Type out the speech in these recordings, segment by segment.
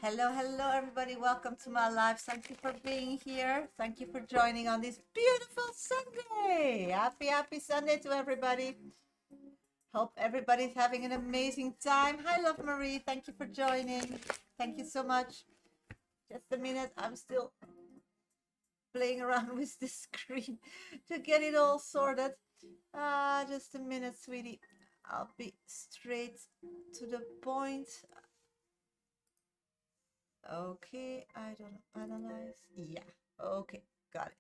Hello, hello, everybody. Welcome to my live. Thank you for being here. Thank you for joining on this beautiful Sunday. Happy Sunday to everybody. Hope everybody's having an amazing time. Hi, Love Marie. Thank you for joining. Thank you so much. Just a minute. I'm still playing around with the screen to get it all sorted. Just a minute, sweetie. I'll be straight to the point. Okay, I don't analyze. Yeah, okay, got it.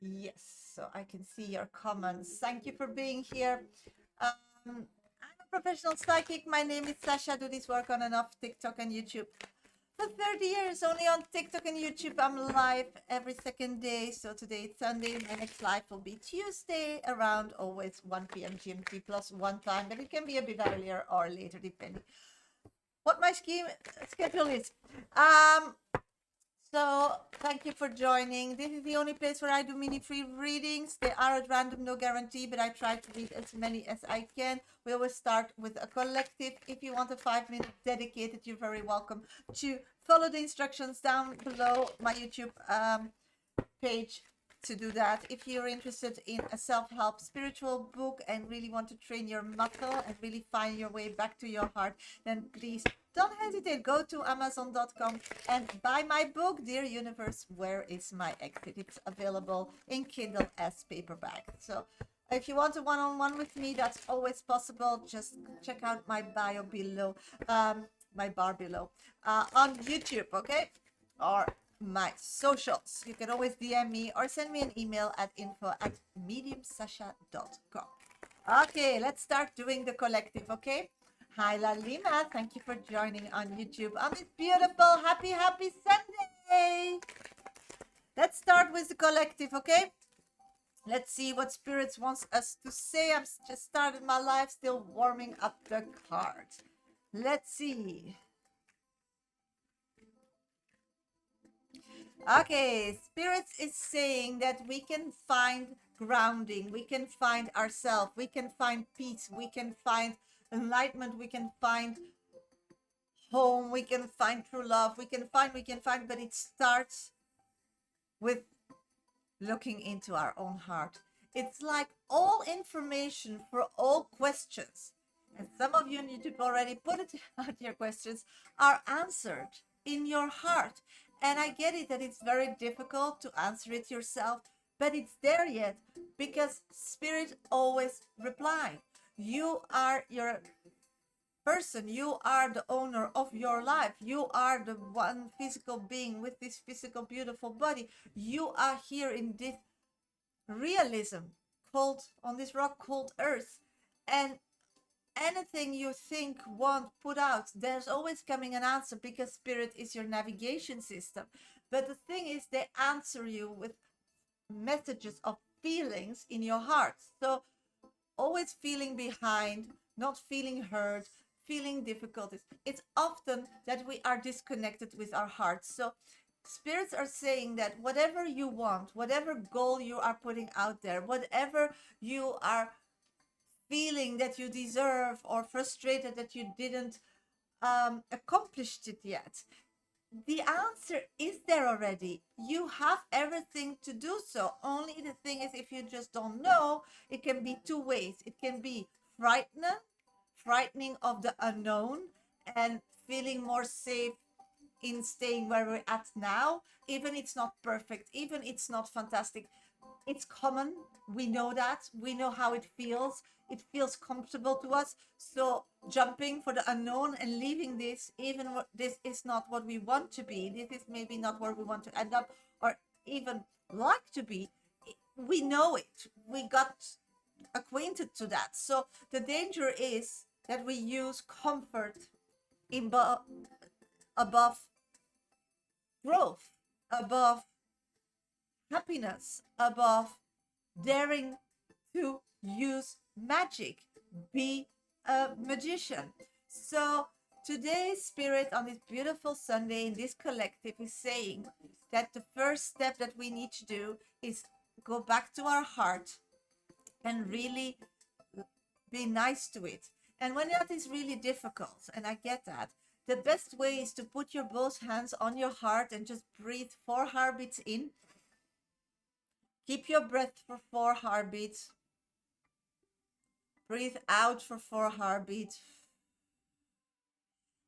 Yes, so I can see your comments. Thank you for being here. I'm a professional psychic. My name is Shasha. I do this work on and off TikTok and YouTube. For 30 years, only on TikTok and YouTube. I'm live every second day. So today it's Sunday. My next live will be Tuesday around always 1 p.m. GMT plus one time, but it can be a bit earlier or later depending what my schedule is. So thank you for joining. This is the only place where I do mini free readings. They are at random, no guarantee, but I try to read as many as I can. We always start with a collective. If you want a 5-minute dedicated, you're very welcome to follow the instructions down below my YouTube page to do that. If you're interested in a self-help spiritual book and really want to train your muscle and really find your way back to your heart, then please don't hesitate. Go to amazon.com and buy my book, Dear Universe, Where Is My Exit? It's available in Kindle as paperback. So if you want a one-on-one with me, that's always possible. Just check out my bio below, my bar below, on YouTube, okay? Or my socials. You can always DM me or send me an email at info@mediumsasha.com. Okay, let's start doing the collective, okay? Hi, Lalima. Thank you for joining on YouTube on this beautiful, happy Sunday. Let's start with the collective, okay? Let's see what Spirits wants us to say. I've just started my life, still warming up the cards. Let's see. Okay, Spirits is saying that we can find grounding, we can find ourselves, we can find peace, we can find enlightenment, we can find home, we can find true love, we can find, but it starts with looking into our own heart. It's like all information for all questions, and some of you on YouTube already put it out, your questions are answered in your heart. And I get it that it's very difficult to answer it yourself, but it's there yet because Spirit always replies. You are your person. You are the owner of your life. You are the one physical being with this physical, beautiful body. You are here in this realism called, on this rock called Earth. And anything you think, want, put out, there's always coming an answer because Spirit is your navigation system. But the thing is, they answer you with messages of feelings in your heart. So always feeling behind, not feeling heard, feeling difficulties. It's often that we are disconnected with our hearts. So Spirits are saying that whatever you want, whatever goal you are putting out there, whatever you are feeling that you deserve or frustrated that you didn't accomplish it yet, the answer is there already. You have everything to do so. Only the thing is, if you just don't know, it can be two ways. It can be frightening of the unknown and feeling more safe in staying where we're at now. Even it's not perfect, even it's not fantastic, it's common. We know that. We know how it feels. It feels comfortable to us. So jumping for the unknown and leaving this, even this is not what we want to be, this is maybe not where we want to end up or even like to be, we know it. We got acquainted to that. So the danger is that we use comfort above growth, above happiness, above daring to use magic, be a magician. So today's Spirit on this beautiful Sunday in this collective is saying that the first step that we need to do is go back to our heart and really be nice to it. And when that is really difficult, and I get that, the best way is to put your both hands on your heart and just breathe 4 heartbeats in. Keep your breath for 4 heartbeats. Breathe out for 4 heartbeats.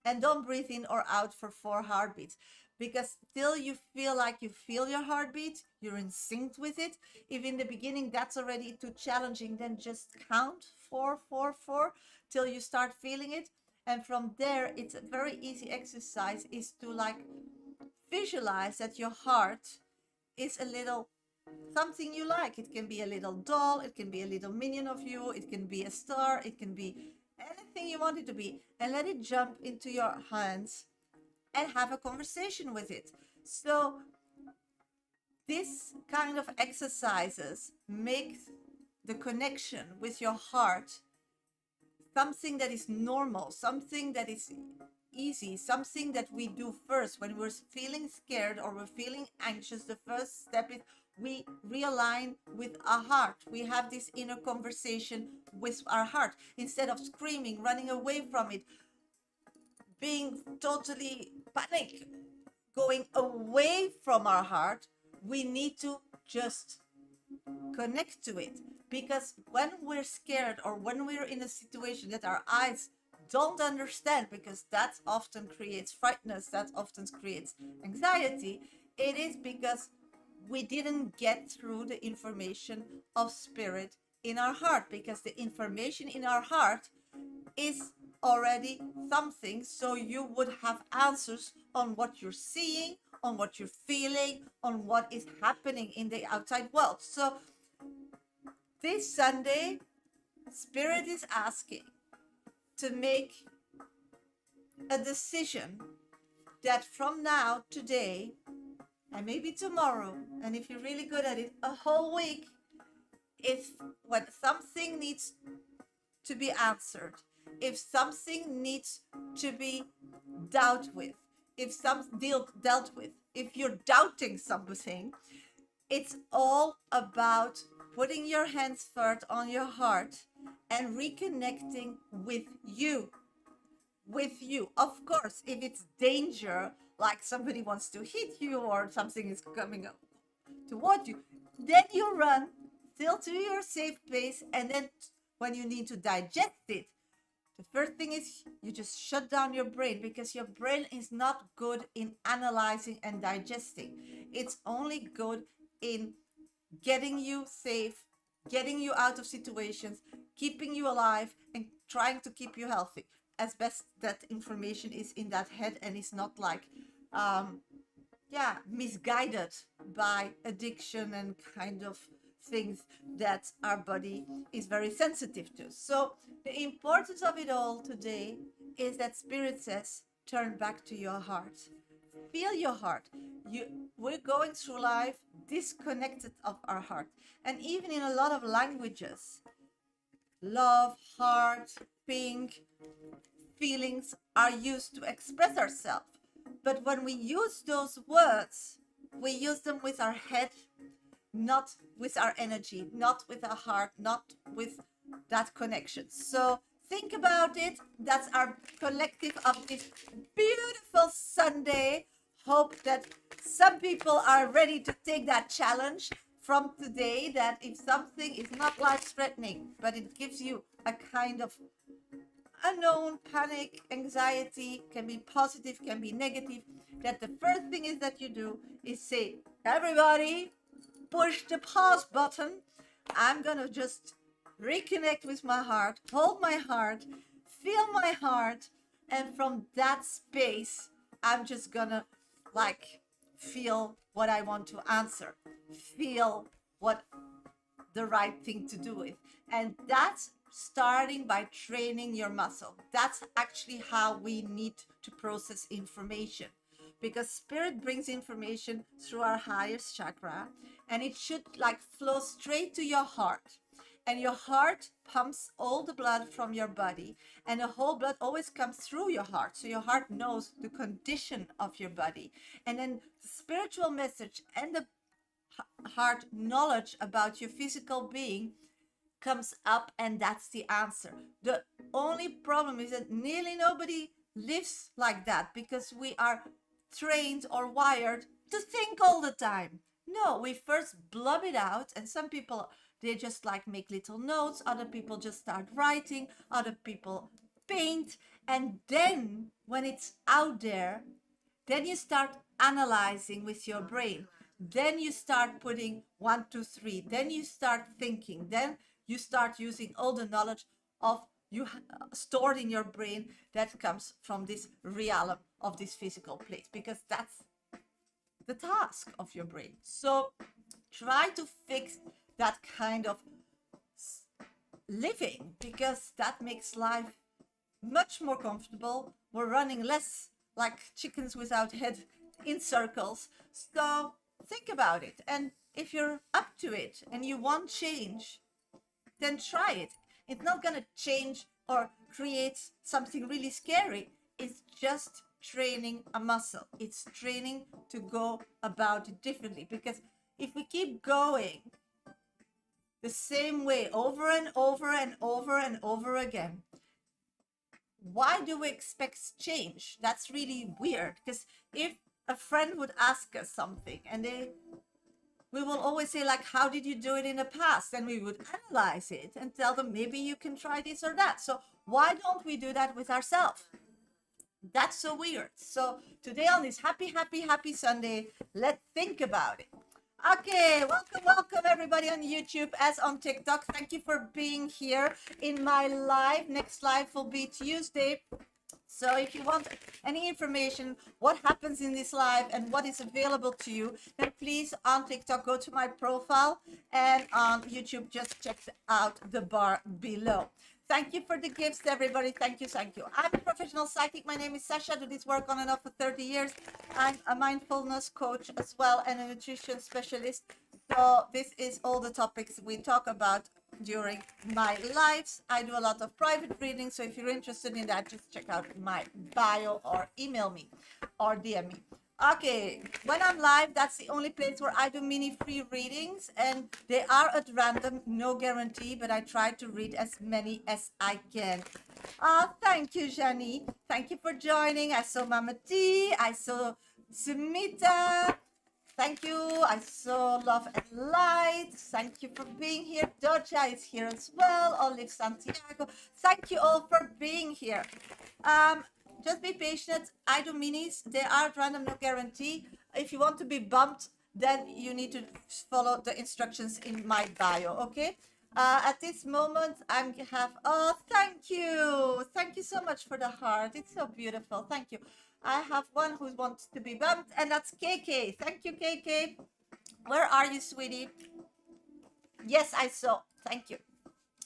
And don't breathe in or out for 4 heartbeats, because till you feel like you feel your heartbeat, you're in sync with it. If in the beginning that's already too challenging, then just count 4, 4, 4 till you start feeling it. And from there, it's a very easy exercise is to like visualize that your heart is a little something you like. It can be a little doll, it can be a little minion of you, it can be a star, it can be anything you want it to be, and let it jump into your hands and have a conversation with it. So this kind of exercises make the connection with your heart something that is normal, something that is easy, something that we do first when we're feeling scared or we're feeling anxious. The first step is we realign with our heart. We have this inner conversation with our heart instead of screaming, running away from it, being totally panic, going away from our heart. We need to just connect to it, because when we're scared or when we're in a situation that our eyes don't understand, because that often creates frightness, that often creates anxiety, it is because we didn't get through the information of spirit in our heart, because the information in our heart is already something. So you would have answers on what you're seeing, on what you're feeling, on what is happening in the outside world. So this Sunday, Spirit is asking to make a decision that from now, today, and maybe tomorrow, and if you're really good at it, a whole week, if when something needs to be answered, if something needs to be dealt with, if dealt with, if you're doubting something, it's all about putting your hands first on your heart and reconnecting with you. With you. Of course, if it's danger, like somebody wants to hit you or something is coming up toward you, then you run still to your safe place. And then when you need to digest it, the first thing is you just shut down your brain, because your brain is not good in analyzing and digesting. It's only good in getting you safe, getting you out of situations, keeping you alive, and trying to keep you healthy. As best that information is in that head and is not like, misguided by addiction and kind of things that our body is very sensitive to. So the importance of it all today is that Spirit says, turn back to your heart. Feel your heart. We're going through life disconnected of our heart. And even in a lot of languages, love, heart, pink, feelings are used to express ourselves. But when we use those words, we use them with our head, not with our energy, not with our heart, not with that connection. So think about it. That's our collective of this beautiful Sunday. Hope that some people are ready to take that challenge from today, that if something is not life-threatening, but it gives you a kind of unknown panic, anxiety, can be positive, can be negative, that the first thing is that you do is say, everybody, push the pause button. I'm gonna just reconnect with my heart, hold my heart, feel my heart, and from that space, I'm just gonna like feel what I want to answer, feel what the right thing to do is. And that's starting by training your muscle. That's actually how we need to process information, because Spirit brings information through our highest chakra, and it should like flow straight to your heart. And your heart pumps all the blood from your body, and the whole blood always comes through your heart. So your heart knows the condition of your body. And then the spiritual message and the heart knowledge about your physical being comes up, and that's the answer. The only problem is that nearly nobody lives like that because we are trained or wired to think all the time. No, we first blub it out, and some people, they just like make little notes, other people just start writing, other people paint, and then when it's out there, then you start analyzing with your brain. Then you start putting one, two, three. Then you start thinking. Then you start using all the knowledge of you stored in your brain that comes from this realm of this physical place, because that's the task of your brain. So try to fix that kind of living, because that makes life much more comfortable. We're running less like chickens without head in circles. So think about it. And if you're up to it and you want change, then try it. It's not going to change or create something really scary. It's just training a muscle. It's training to go about it differently. Because if we keep going the same way over and over and over and over again, why do we expect change? That's really weird. Because if a friend would ask us something and we will always say, like, how did you do it in the past? And we would analyze it and tell them, maybe you can try this or that. So why don't we do that with ourselves? That's so weird. So today on this happy Sunday, let's think about it. Okay, welcome everybody on YouTube as on TikTok. Thank you for being here in my live. Next live will be Tuesday. So if you want any information, what happens in this live and what is available to you, then please on TikTok, go to my profile, and on YouTube, just check out the bar below. Thank you for the gifts, everybody. Thank you. I'm a professional psychic. My name is Shasha. I do this work on and off for 30 years. I'm a mindfulness coach as well and a nutrition specialist. So this is all the topics we talk about during my lives. I do a lot of private readings. So if you're interested in that, just check out my bio or email me or DM me. Okay, when I'm live, that's the only place where I do mini free readings, and they are at random, no guarantee, but I try to read as many as I can. Thank you, Jani. Thank you for joining. I saw Mama T. I saw Sumita. Thank you. I saw Love and Light. Thank you for being here. Doja is here as well. Olive Santiago. Thank you all for being here. Just be patient. I do minis. They are at random, no guarantee. If you want to be bumped, then you need to follow the instructions in my bio, okay? At this moment, I have, oh, thank you. Thank you so much for the heart. It's so beautiful. Thank you. I have one who wants to be bumped, and that's KK. Thank you, KK. Where are you, sweetie? Yes, I saw. Thank you.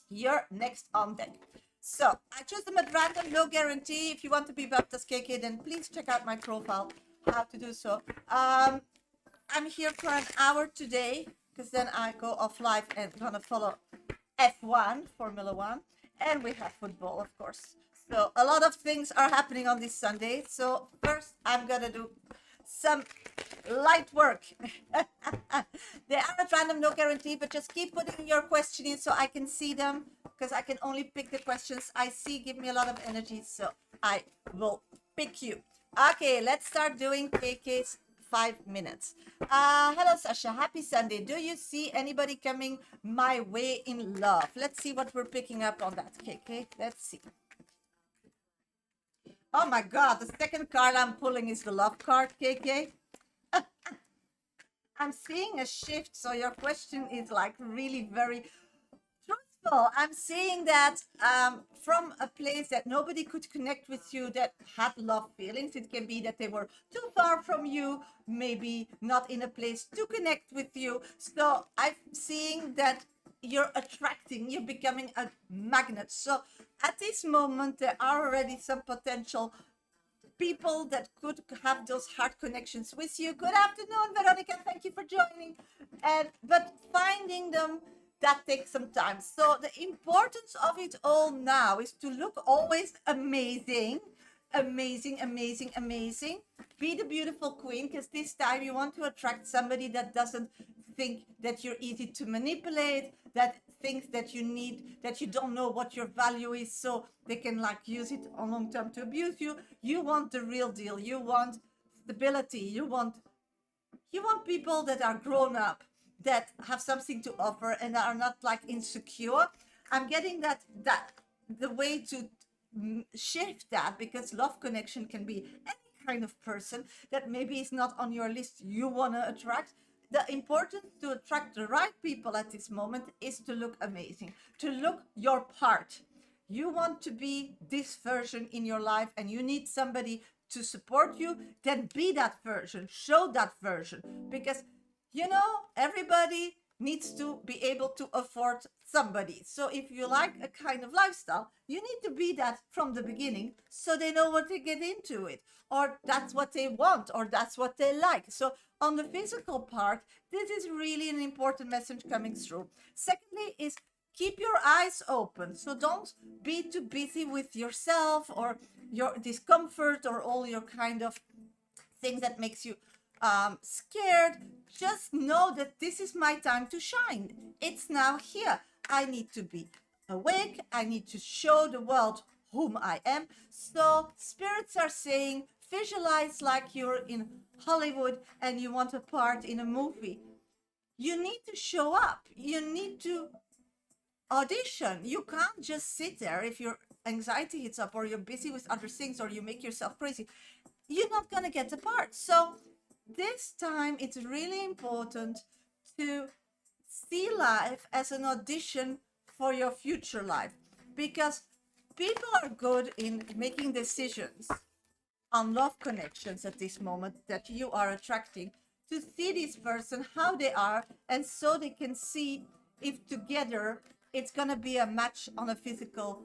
You're next on deck. So I chose them at random, no guarantee. If you want to be bumped as KK, then please check out my profile, how to do so. I'm here for an hour today, because then I go off live and gonna follow F1, Formula One, and we have football, of course. So a lot of things are happening on this Sunday. So first, I'm gonna do some light work. They are at random, no guarantee, but just keep putting your question in so I can see them, because I can only pick the questions I see. Give me a lot of energy, so I will pick you. Okay, let's start doing KK's 5 minutes. Hello, Sasha. Happy Sunday. Do you see anybody coming my way in love? Let's see what we're picking up on that, KK. Let's see. Oh my God, the second card I'm pulling is the love card, KK. I'm seeing a shift, so your question is like really very truthful. I'm seeing that from a place that nobody could connect with you, that had love feelings. It can be that they were too far from you, maybe not in a place to connect with you. So I'm seeing that you're attracting, you're becoming a magnet. So at this moment, there are already some potential people that could have those heart connections with you. Good afternoon, Veronica. Thank you for joining. But finding them, that takes some time. So the importance of it all now is to look always amazing, amazing, amazing, amazing. Be the beautiful queen, because this time you want to attract somebody that doesn't think that you're easy to manipulate, that things that you need, that you don't know what your value is, so they can like use it on long term to abuse you. You want the real deal. You want stability. You want people that are grown up, that have something to offer and are not like insecure. I'm getting that the way to shift that, because love connection can be any kind of person that maybe is not on your list you want to attract. The importance to attract the right people at this moment is to look amazing, to look your part. You want to be this version in your life and you need somebody to support you, then be that version, show that version. Because, everybody needs to be able to afford somebody. So if you like a kind of lifestyle, you need to be that from the beginning so they know what they get into it, or that's what they want, or that's what they like. So on the physical part, this is really an important message coming through. Secondly is keep your eyes open. So don't be too busy with yourself or your discomfort or all your kind of things that makes you scared. Just know that this is my time to shine. It's now here. I need to be awake. I need to show the world whom I am. So spirits are saying, visualize like you're in Hollywood and you want a part in a movie. You need to show up. You need to audition. You can't just sit there if your anxiety hits up or you're busy with other things or you make yourself crazy. You're not going to get the part. So this time it's really important to see life as an audition for your future life, because people are good in making decisions on love connections at this moment that you are attracting, to see this person how they are, and so they can see if together it's going to be a match on a physical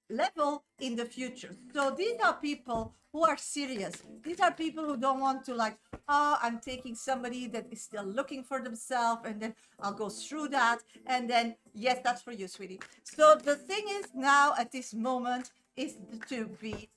level in the future. So these are people who are serious. These are people who don't want to like, oh, I'm taking somebody that is still looking for themselves and then I'll go through that and then yes, that's for you, sweetie. So the thing is now at this moment is to be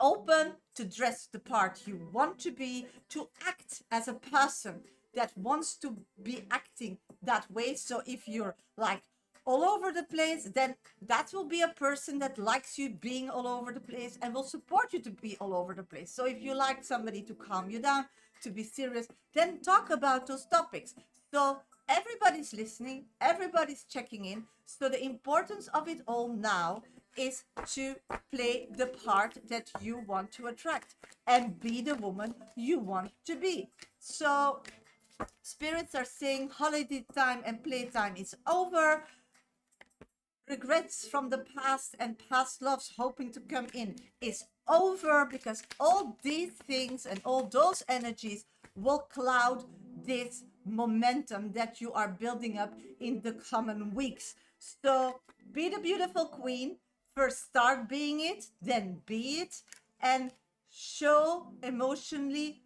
open, to dress the part you want to be, to act as a person that wants to be acting that way. So if you're like all over the place, then that will be a person that likes you being all over the place and will support you to be all over the place. So if you like somebody to calm you down, to be serious, then talk about those topics. So everybody's listening, everybody's checking in. So the importance of it all now is to play the part that you want to attract and be the woman you want to be. So spirits are saying holiday time and playtime is over. Regrets from the past and past loves hoping to come in is over, because all these things and all those energies will cloud this momentum that you are building up in the coming weeks. So be the beautiful queen. First start being it, then be it, and show emotionally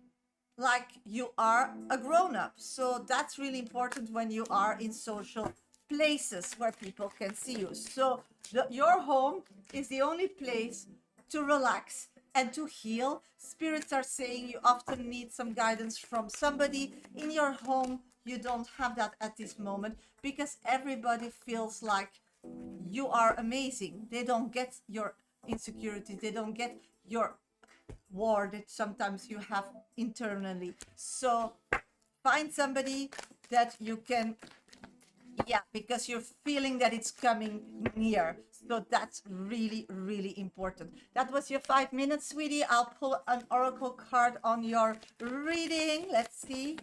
like you are a grown-up. So that's really important when you are in social places where people can see you. So your home is the only place to relax and to heal. Spirits are saying you often need some guidance from somebody in your home. You don't have that at this moment because everybody feels like you are amazing. They don't get your insecurities. They don't get your war that sometimes you have internally. So find somebody that you can, because you're feeling that it's coming near. So that's really, really important. That was your 5 minutes, sweetie. I'll pull an oracle card on your reading. Let's see.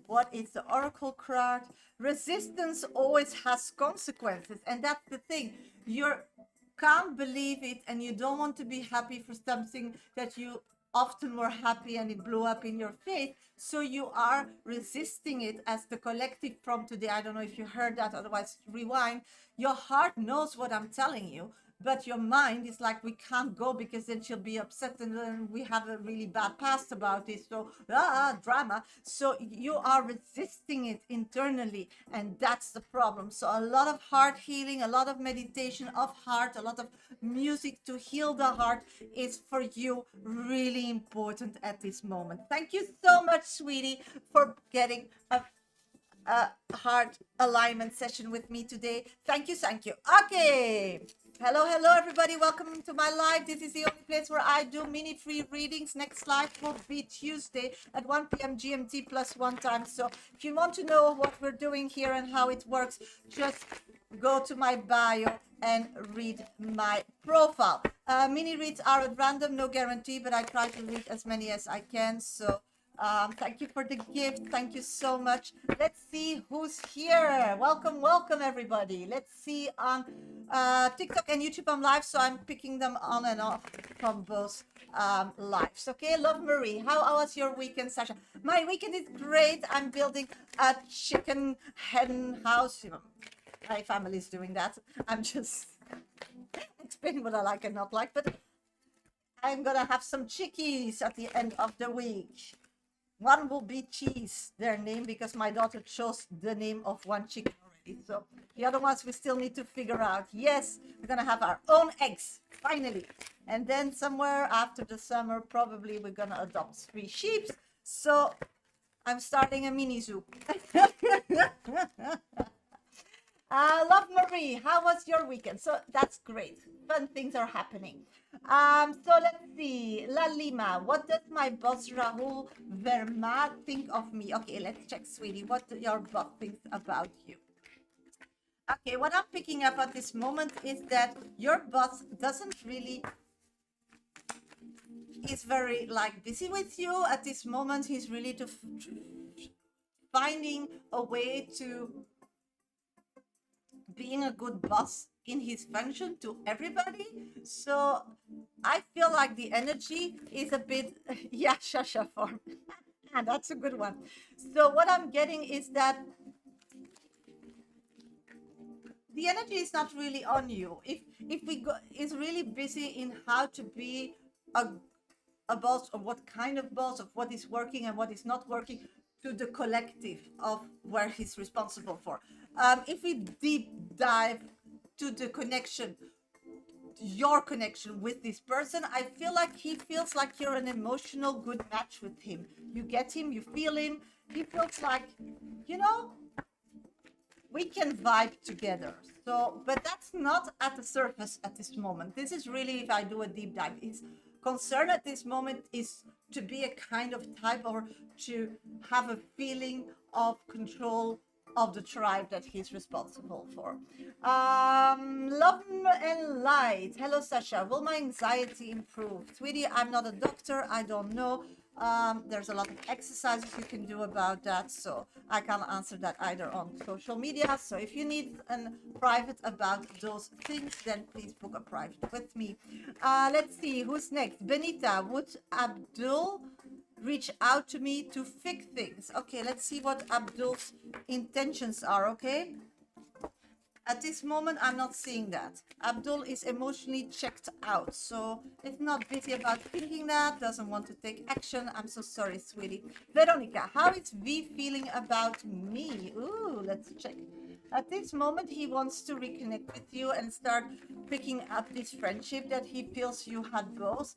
What is the oracle card? Resistance always has consequences. And that's the thing. You can't believe it and you don't want to be happy for something that you often were happy and it blew up in your face. So you are resisting it as the collective from today. I don't know if you heard that, otherwise rewind. Your heart knows what I'm telling you, but your mind is like, we can't go because then she'll be upset and then we have a really bad past about this. So drama. So you are resisting it internally, and that's the problem. So a lot of heart healing, a lot of meditation of heart, a lot of music to heal the heart is for you really important at this moment. Thank you so much, sweetie, for getting a heart alignment session with me today. Thank you, thank you. Okay. Hello, hello, everybody. Welcome to my live. This is the only place where I do mini free readings. Next live will be Tuesday at 1 p.m. GMT plus one time. So if you want to know what we're doing here and how it works, just go to my bio and read my profile. Mini reads are at random, no guarantee, but I try to read as many as I can. So thank you for the gift. Thank you so much. Let's see who's here. Welcome, welcome, everybody. Let's see on TikTok and YouTube I'm live, so I'm picking them on and off from both lives. Okay, Love Marie, how was your weekend, Sasha? My weekend is great. I'm building a chicken hen house. You know, my family is doing that. I'm just explaining what I like and not like, but I'm gonna have some chickies at the end of the week. One will be Cheese, their name, because my daughter chose the name of one chicken already. So the other ones we still need to figure out. Yes, we're gonna have our own eggs, finally. And then somewhere after the summer, probably we're gonna adopt 3 sheep. So I'm starting a mini zoo. Love Marie, how was your weekend? So that's great. Fun things are happening. So let's see. La Lima, what does my boss Rahul Verma think of me? Okay, let's check, sweetie. What your boss thinks about you? Okay, what I'm picking up at this moment is that your boss doesn't really is very like busy with you at this moment. He's really finding a way to being a good boss in his function to everybody. So I feel like the energy is a bit, yeah, Shasha form. That's a good one. So what I'm getting is that the energy is not really on you. If we go is really busy in how to be a boss, or what kind of boss, of what is working and what is not working, to the collective of where he's responsible for. If we deep dive to the connection, your connection with this person, I feel like he feels like you're an emotional good match with him. You get him, you feel him, he feels like, you know, we can vibe together. So, but that's not at the surface at this moment. This is really, if I do a deep dive, his concern at this moment is to be a kind of type, or to have a feeling of control of the tribe that he's responsible for. Love and light. Hello, Sasha. Will my anxiety improve? Sweetie, I'm not a doctor. I don't know. There's a lot of exercises you can do about that, so I can't answer that either on social media. So if you need a private about those things, then please book a private with me. Let's see who's next. Benita, would Abdul reach out to me to fix things? Okay, let's see what Abdul's intentions are. Okay, at this moment I'm not seeing that. Abdul is emotionally checked out, so it's not busy about thinking that, doesn't want to take action. I'm so sorry, sweetie. Veronica, how is V feeling about me? Ooh, let's check. At this moment, he wants to reconnect with you and start picking up this friendship that he feels you had both.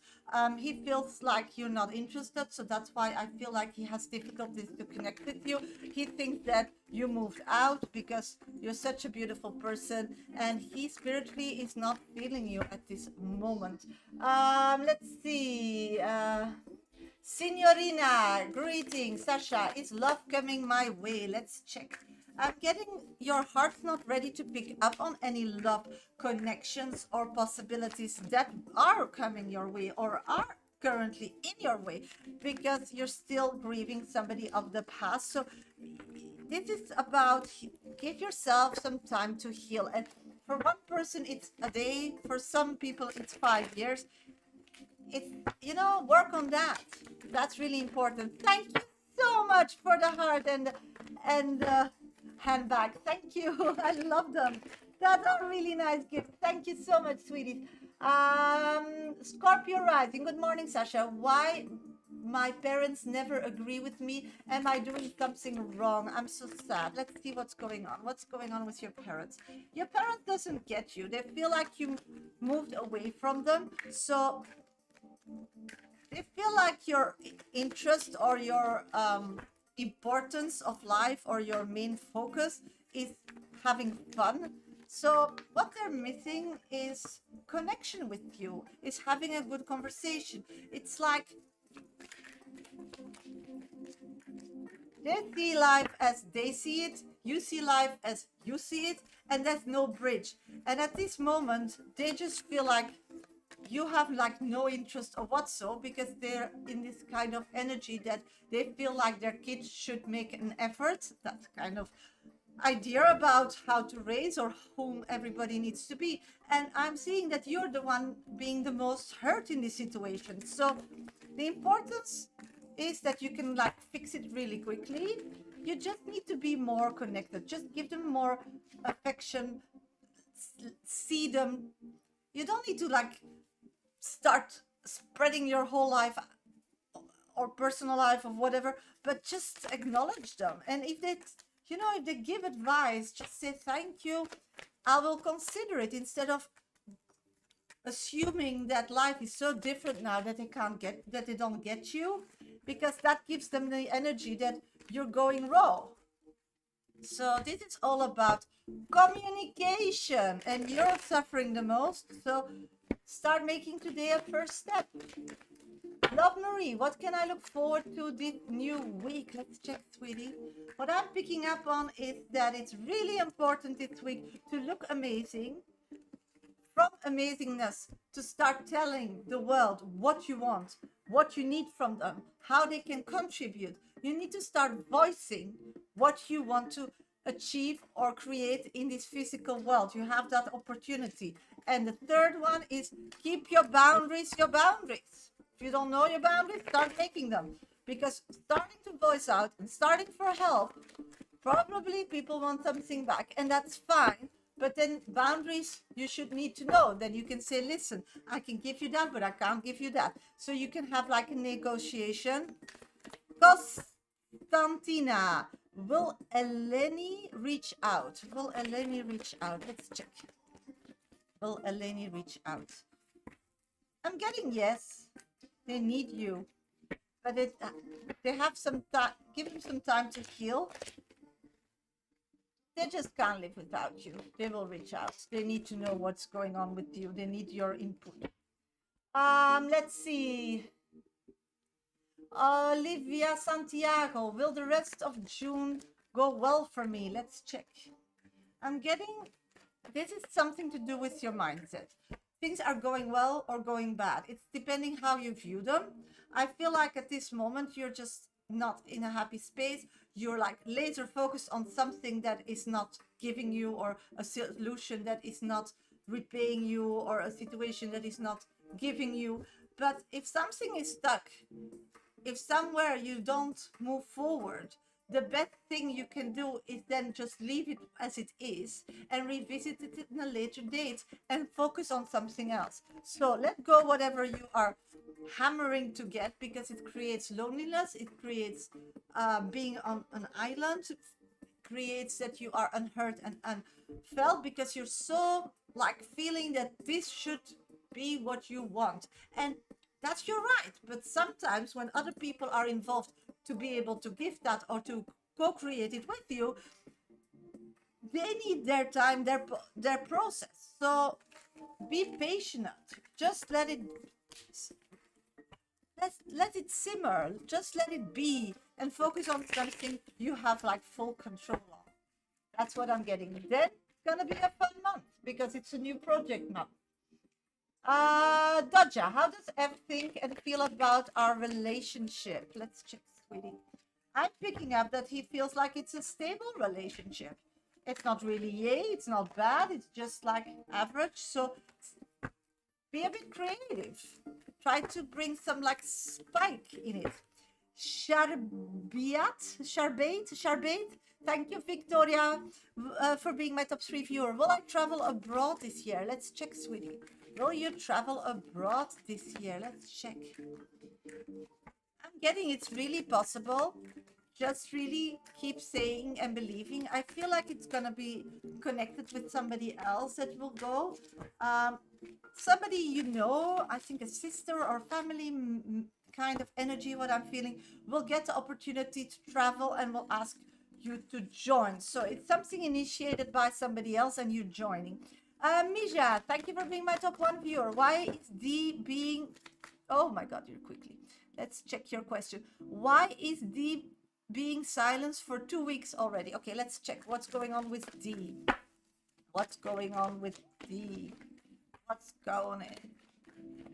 He feels like you're not interested, so that's why I feel like he has difficulties to connect with you. He thinks that you moved out because you're such a beautiful person, and he spiritually is not feeling you at this moment. Let's see. Signorina, greetings. Sasha, is love coming my way? Let's check. I'm getting your heart's not ready to pick up on any love connections or possibilities that are coming your way or are currently in your way, because you're still grieving somebody of the past. So this is about, give yourself some time to heal. And for one person, it's a day. For some people, it's 5 years. It's, you know, work on that. That's really important. Thank you so much for the heart and handbag. Thank you. I love them. That's a really nice gift. Thank you so much, sweeties. Scorpio rising. Good morning, Sasha. Why my parents never agree with me? Am I doing something wrong? I'm so sad. Let's see what's going on. What's going on with your parents? Your parents doesn't get you. They feel like you moved away from them. So they feel like your interest or your importance of life or your main focus is having fun. So what they're missing is connection with you, is having a good conversation. It's like they see life as they see it, you see life as you see it, and there's no bridge. And at this moment, they just feel like you have like no interest or whatso, because they're in this kind of energy that they feel like their kids should make an effort. That kind of idea about how to raise or whom everybody needs to be. And I'm seeing that you're the one being the most hurt in this situation. So the importance is that you can like fix it really quickly. You just need to be more connected. Just give them more affection, see them. You don't need to like start spreading your whole life or personal life or whatever, but just acknowledge them. And if they, if they give advice, just say thank you, I will consider it, instead of assuming that life is so different now that they don't get you, because that gives them the energy that you're going raw. So this is all about communication, and you're suffering the most. So start making today a first step. Love Marie, what can I look forward to this new week? Let's check, sweetie. What I'm picking up on is that it's really important this week to look amazing. From amazingness, to start telling the world what you want, what you need from them, how they can contribute. You need to start voicing what you want to achieve or create in this physical world. You have that opportunity. And the third one is keep your boundaries your boundaries. If you don't know your boundaries, start making them. Because starting to voice out and starting for help, probably people want something back, and that's fine. But then boundaries, you should need to know. Then you can say, listen, I can give you that, but I can't give you that. So you can have like a negotiation. Constantina, will Eleni reach out? Will Eleni reach out? Let's check. Will Eleni reach out? I'm getting yes. They need you. But they have some time. Give them some time to heal. They just can't live without you. They will reach out. They need to know what's going on with you. They need your input. Let's see. Olivia Santiago, will the rest of June go well for me? Let's check. I'm getting, this is something to do with your mindset. Things are going well or going bad. It's depending how you view them. I feel like at this moment, you're just not in a happy space. You're like laser focused on something that is not giving you, or a solution that is not repaying you, or a situation that is not giving you. But if something is stuck, if somewhere you don't move forward, the best thing you can do is then just leave it as it is and revisit it in a later date and focus on something else. So let go whatever you are hammering to get, because it creates loneliness, it creates being on an island, it creates that you are unheard and unfelt, because you're so like feeling that this should be what you want. And that's your right. But sometimes when other people are involved to be able to give that or to co-create it with you, they need their time, their process. So be patient. Just let it simmer. Just let it be, and focus on something you have like full control on. That's what I'm getting. Then it's gonna be a fun month because it's a new project month. Dodja, how does Ev think and feel about our relationship? Let's check, sweetie. I'm picking up that he feels like it's a stable relationship. It's not really yay, it's not bad, it's just like average. So be a bit creative. Try to bring some like spike in it. Charbate. Thank you, Victoria, for being my top 3 viewer. Will I travel abroad this year? Let's check, sweetie. Will you travel abroad this year? Let's check. I'm getting it's really possible. Just really keep saying and believing. I feel like it's gonna be connected with somebody else that will go. Somebody you know, I think a sister or family kind of energy, what I'm feeling, will get the opportunity to travel and will ask you to join. So it's something initiated by somebody else and you're joining. Misha, thank you for being my top one viewer. Why is D being... Oh my God, you're quickly. Let's check your question. Why is D being silenced for 2 weeks already? Okay, let's check what's going on with D. What's going on with D? What's going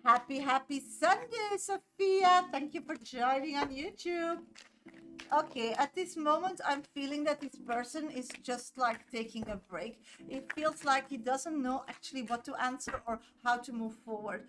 on? Happy Sunday, Sophia. Thank you for joining on YouTube. Okay, at this moment, I'm feeling that this person is just like taking a break. It feels like he doesn't know actually what to answer or how to move forward.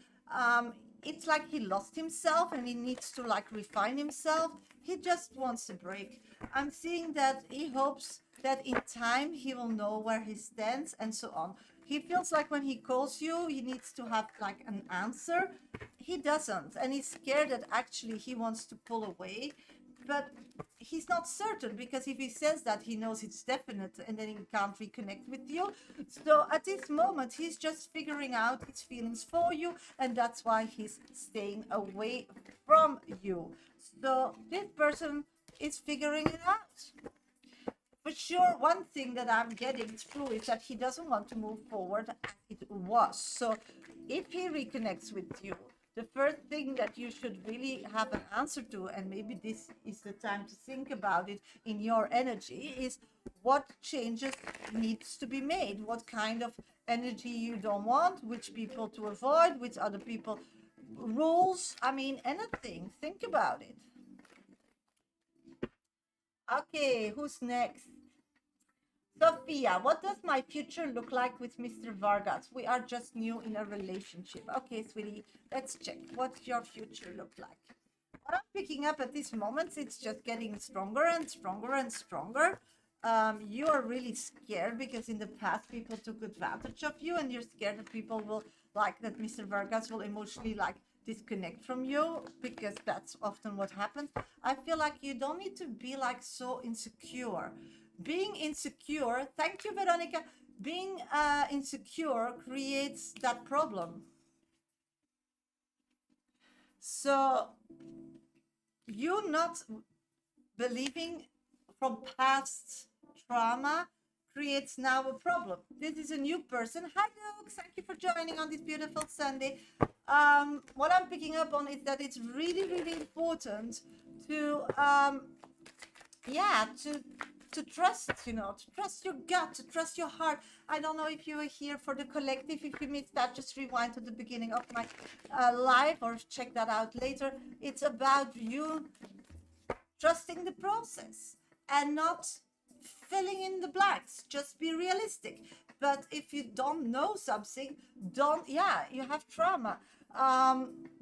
It's like he lost himself and he needs to like refine himself. He just wants a break. I'm seeing that he hopes that in time he will know where he stands and so on. He feels like when he calls you, he needs to have like an answer. He doesn't, and he's scared that actually he wants to pull away, but he's not certain, because if he says that, he knows it's definite and then he can't reconnect with you. So at this moment, he's just figuring out his feelings for you, and that's why he's staying away from you. So this person is figuring it out. For sure, one thing that I'm getting through is that he doesn't want to move forward as it was. So if he reconnects with you, the first thing that you should really have an answer to, and maybe this is the time to think about it in your energy, is what changes needs to be made, what kind of energy you don't want, which people to avoid, which other people rules. I mean, anything. Think about it. Okay, who's next? Sophia, what does my future look like with Mr. Vargas? We are just new in a relationship. Okay, sweetie, let's check. What's your future look like? What I'm picking up at this moment, it's just getting stronger and stronger and stronger. You are really scared because in the past people took advantage of you, and you're scared that people will like that Mr. Vargas will emotionally like disconnect from you, because that's often what happens. I feel like you don't need to be like so insecure. Being insecure, thank you, Veronica. Being insecure creates that problem. So you not believing from past trauma creates now a problem. This is a new person. Hi, Luke. Thank you for joining on this beautiful Sunday. What I'm picking up on is that it's really, really important to, to trust, to trust your gut, to trust your heart. I don't know if you were here for the collective. If you missed that, just rewind to the beginning of my live or check that out later. It's about you trusting the process and not filling in the blanks. Just be realistic. But if you don't know something, you have trauma.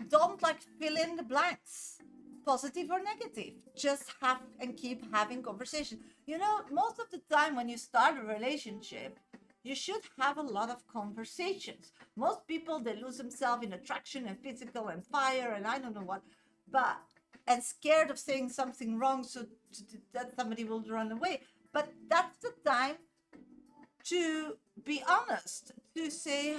Don't like fill in the blanks, positive or negative. Just have and keep having conversation. Most of the time when you start a relationship, you should have a lot of conversations. Most people, they lose themselves in attraction and physical and fire and I don't know what, and scared of saying something wrong so that somebody will run away. But that's the time to be honest, to say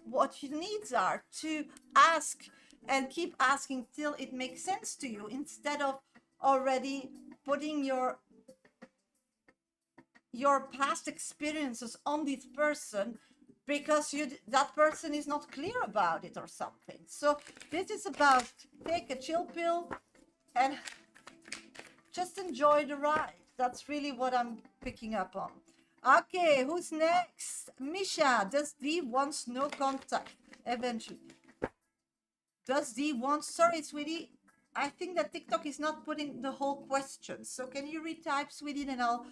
what your needs are, to ask and keep asking till it makes sense to you, instead of already putting your past experiences on this person because that person is not clear about it or something. So this is about take a chill pill and just enjoy the ride. That's really what I'm picking up on. Okay, who's next? Misha, does D wants no contact eventually? Does D want... Sorry, sweetie. I think that TikTok is not putting the whole question. So can you retype, sweetie, and I'll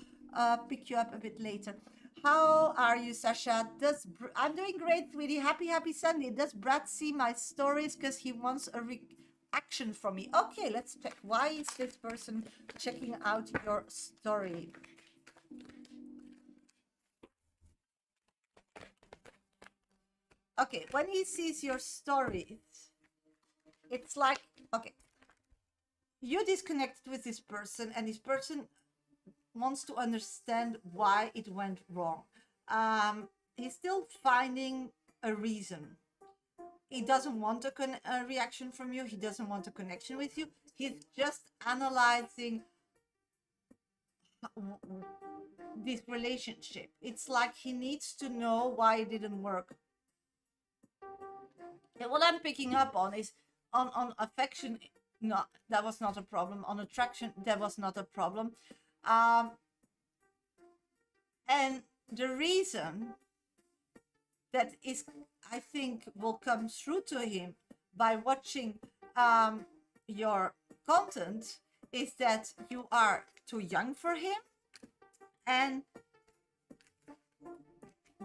pick you up a bit later. How are you, Shasha? I'm doing great, sweetie. Happy Sunday. Does Brad see my stories because he wants a reaction from me? Okay, let's check. Why is this person checking out your story? Okay, when he sees your stories, it's like, okay, you disconnected with this person and this person wants to understand why it went wrong. He's still finding a reason. He doesn't want a reaction from you. He doesn't want a connection with you. He's just analyzing this relationship. It's like he needs to know why it didn't work. And what I'm picking up on is on affection, no, that was not a problem. On attraction, that was not a problem. And the reason that is, I think, will come through to him by watching your content is that you are too young for him, and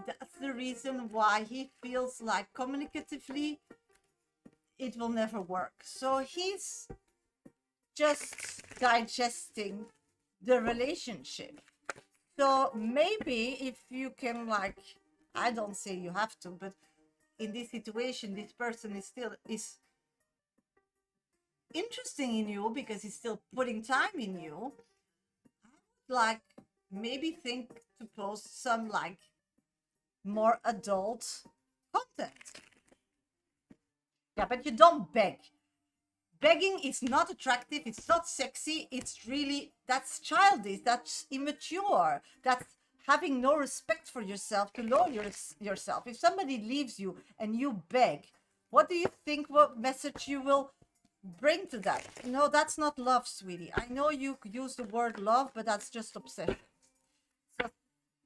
that's the reason why he feels like communicatively it will never work. So he's just digesting the relationship. So maybe if you can, like, I don't say you have to, but in this situation, this person is still interesting in you because he's still putting time in you. Like, maybe think to post some like more adult content. Yeah, but you don't beg. Begging is not attractive, it's not sexy, it's really, that's childish, that's immature, that's having no respect for yourself, to know yourself. If somebody leaves you and you beg, what do you think, what message you will bring to that? No, that's not love, sweetie. I know you use the word love, but that's just obsession. So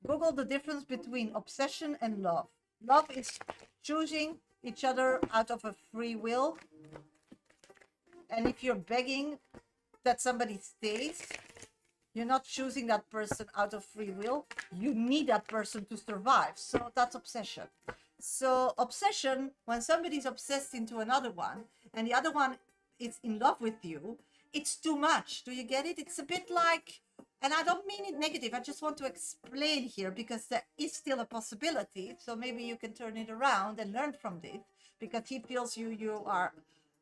Google the difference between obsession and love. Love is choosing each other out of a free will. And if you're begging that somebody stays, you're not choosing that person out of free will. You need that person to survive. So that's obsession. So obsession, when somebody's obsessed into another one and the other one is in love with you, it's too much. Do you get it? It's a bit like, and I don't mean it negative, I just want to explain here because there is still a possibility. So maybe you can turn it around and learn from this, because he feels you are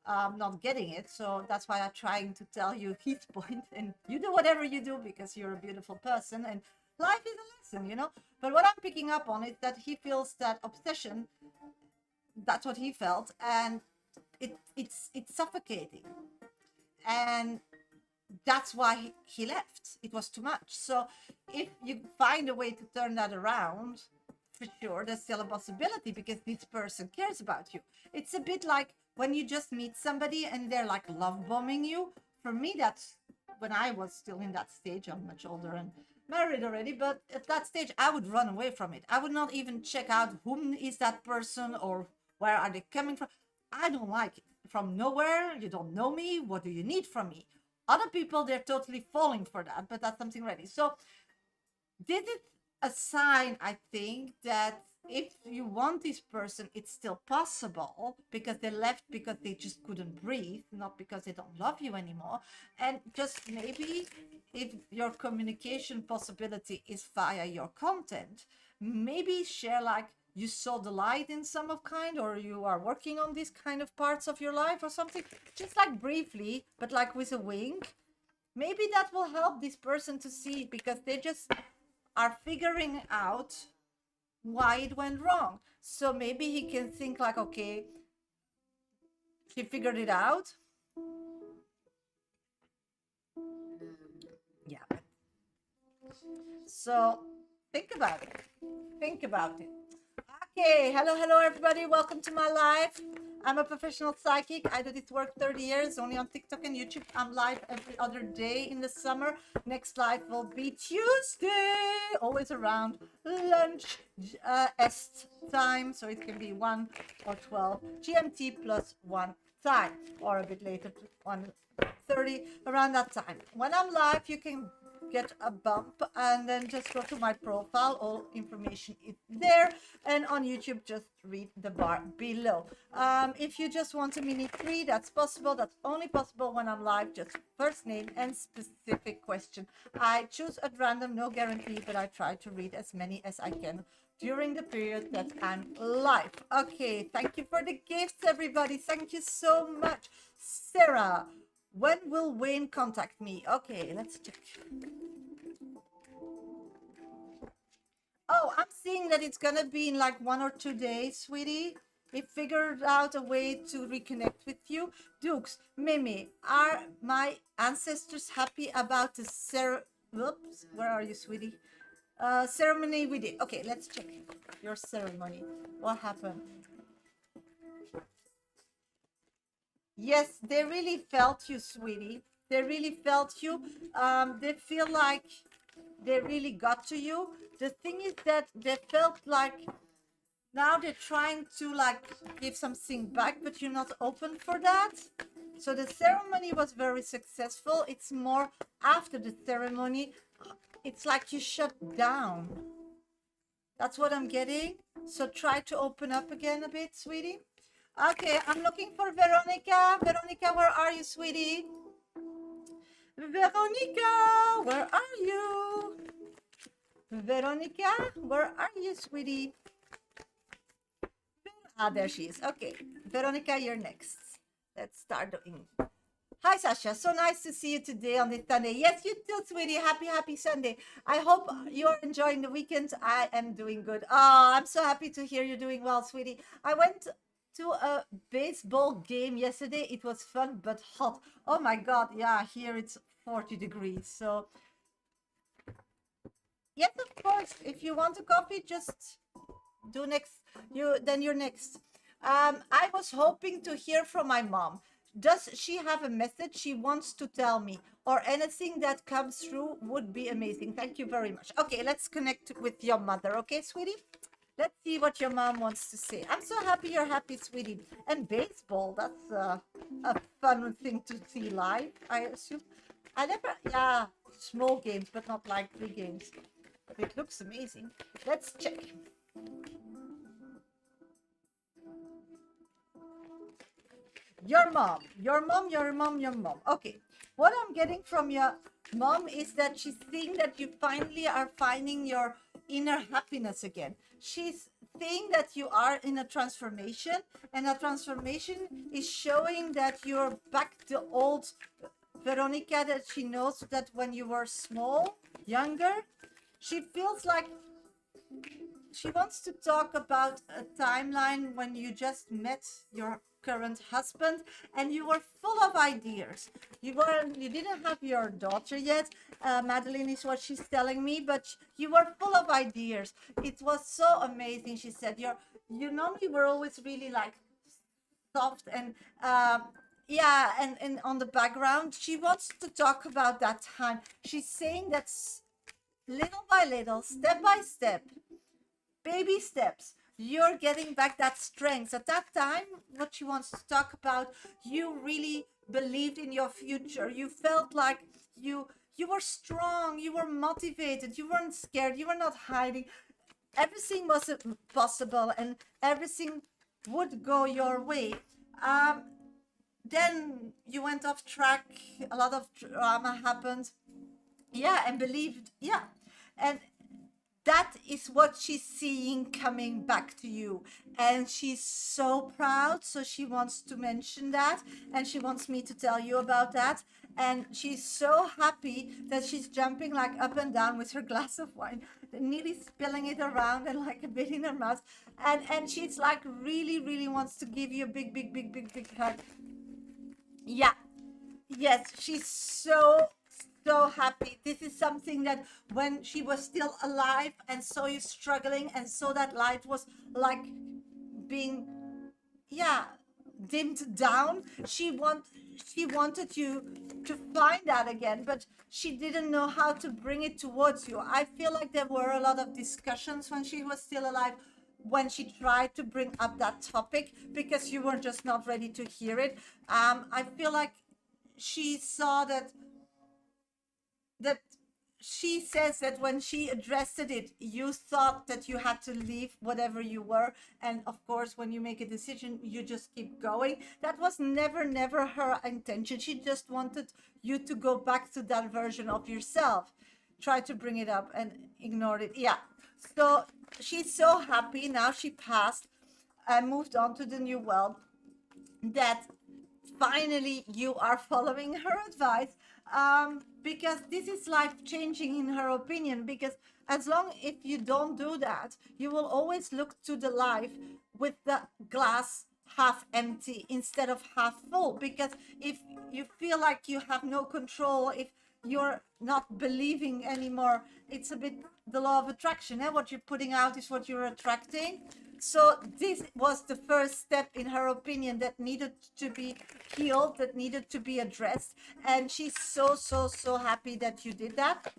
not getting it. So that's why I'm trying to tell you his point, and you do whatever you do because you're a beautiful person and life is a lesson, you know. But what I'm picking up on is that he feels that obsession, that's what he felt, and it's suffocating, and that's why he left. It was too much. So if you find a way to turn that around, for sure there's still a possibility because this person cares about you. It's a bit like when you just meet somebody and they're like love bombing you. For me, that's when I was still in that stage. I'm much older and married already, but at that stage I would run away from it. I would not even check out whom is that person or where are they coming from. I don't like it. From nowhere, you don't know me, what do you need from me? Other people, they're totally falling for that, but that's something ready. So this is a sign, I think, that if you want this person, it's still possible, because they left because they just couldn't breathe, not because they don't love you anymore. And just maybe if your communication possibility is via your content, maybe share like you saw the light in some of kind, or you are working on these kind of parts of your life or something, just like briefly, but like with a wink. Maybe that will help this person to see, because they just are figuring out why it went wrong. So maybe he can think like, okay, he figured it out. Yeah. So think about it. Think about it. Okay, hello everybody, welcome to my live. I'm a professional psychic. I do this work 30 years, only on TikTok and YouTube. I'm live every other day in the summer. Next live will be Tuesday, always around lunch est time, so it can be 1 or 12 GMT plus 1 time, or a bit later, 1:30, around that time. When I'm live, you can get a bump and then just go to my profile. All information is there, and on YouTube just read the bar below. If you just want a mini free, that's possible. That's only possible when I'm live. Just first name and specific question. I choose at random, no guarantee, but I try to read as many as I can during the period that I'm live. Okay, thank you for the gifts, everybody. Thank you so much. Sarah, when will Wayne contact me? Okay, let's check. Oh, I'm seeing that it's gonna be in like 1 or 2 days, sweetie. We figured out a way to reconnect with you. Dukes, Mimi, are my ancestors happy about the whoops, where are you, sweetie? Ceremony we did. Okay, let's check your ceremony. What happened? Yes, they really felt you, sweetie. They really felt you. They feel like they really got to you. The thing is that they felt like now they're trying to like give something back, but you're not open for that. So the ceremony was very successful. It's more after the ceremony, it's like you shut down. That's what I'm getting. So try to open up again a bit, sweetie. Okay, I'm looking for Veronica. Veronica, where are you, sweetie? Veronica, where are you? Veronica, where are you, sweetie? Ah, there she is. Okay, Veronica, you're next. Let's start doing. Hi, Shasha. So nice to see you today on this Sunday. Yes, you too, sweetie. Happy Sunday. I hope you're enjoying the weekend. I am doing good. Oh, I'm so happy to hear you're doing well, sweetie. I went to a baseball game yesterday. It was fun, but hot. Oh my God. Yeah, here it's 40 degrees. So, yes, of course. If you want a coffee, just do next. You're next. I was hoping to hear from my mom. Does she have a message she wants to tell me, or anything that comes through would be amazing? Thank you very much. Okay, let's connect with your mother. Okay, sweetie? Let's see what your mom wants to say. I'm so happy you're happy, sweetie. And baseball, that's a fun thing to see live, I assume. I never, yeah, small games, but not like big games. It looks amazing. Let's check. Your mom, your mom, your mom, your mom. Okay. What I'm getting from your mom is that she's seeing that you finally are finding your inner happiness again. She's saying that you are in a transformation, and a transformation is showing that you're back to old Veronica that she knows that when you were small, younger, she feels like she wants to talk about a timeline when you just met your current husband and you were full of ideas. You didn't have your daughter yet. Madeline is what she's telling me, but you were full of ideas. It was so amazing. She said you normally were always really like soft and yeah, and on the background she wants to talk about that time. She's saying that little by little, step by step, baby steps, you're getting back that strength. At that time, what she wants to talk about, you really believed in your future. You felt like you were strong, you were motivated, you weren't scared, you were not hiding. Everything was possible and everything would go your way. Then you went off track, a lot of drama happened. Yeah, and believed, yeah. And that is what she's seeing coming back to you, and she's so proud, so she wants to mention that, and she wants me to tell you about that. And she's so happy that she's jumping like up and down with her glass of wine, nearly spilling it around and like a bit in her mouth. And she's like really wants to give you a big hug. Yeah, yes, she's so happy. This is something that when she was still alive and saw you struggling and saw that light was like being, yeah, dimmed down, she wanted you to find that again, but she didn't know how to bring it towards you. I feel like there were a lot of discussions when she was still alive, when she tried to bring up that topic, because you were just not ready to hear it. I feel like she saw that she says that when she addressed it, you thought that you had to leave whatever you were. And of course, when you make a decision, you just keep going. That was never her intention. She just wanted you to go back to that version of yourself. Try to bring it up and ignored it. Yeah. So she's so happy now. She passed and moved on to the new world, that finally you are following her advice, because this is life changing in her opinion. Because as long if you don't do that, you will always look to the life with the glass half empty instead of half full. Because if you feel like you have no control, if you're not believing anymore, it's a bit the law of attraction, eh? What you're putting out is what you're attracting. So this was the first step, in her opinion, that needed to be healed, that needed to be addressed. And she's so happy that you did that.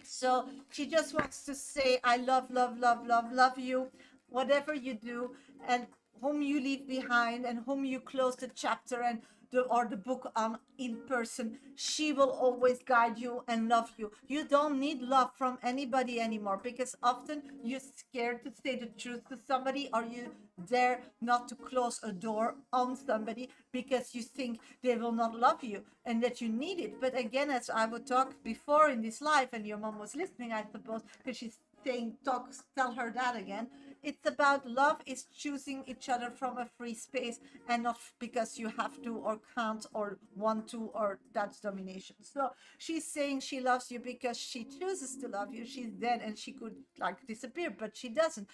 So she just wants to say, I love you, whatever you do, and whom you leave behind, and whom you close the chapter and the book on in person. She will always guide you and love you. You don't need love from anybody anymore, because often you're scared to say the truth to somebody, or you dare not to close a door on somebody because you think they will not love you and that you need it. But again, as I would talk before in this life, and your mom was listening, I suppose, because she's saying, tell her that again. It's about love is choosing each other from a free space, and not because you have to or can't or want to, or that's domination. So she's saying she loves you because she chooses to love you. She's dead and she could like disappear, but she doesn't.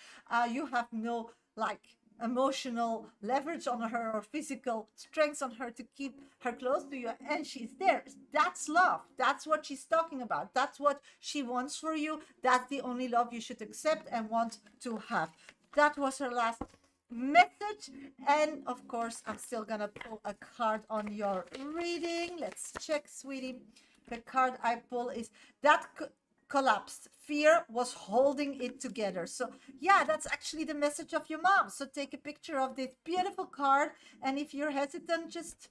You have no like emotional leverage on her or physical strength on her to keep her close to you, and she's there. That's love. That's what she's talking about. That's what she wants for you. That's the only love you should accept and want to have. That was her last message. And of course, I'm still gonna pull a card on your reading. Let's check, sweetie. The card I pull is that collapsed. Fear was holding it together. So yeah, that's actually the message of your mom. So take a picture of this beautiful card, and if you're hesitant, just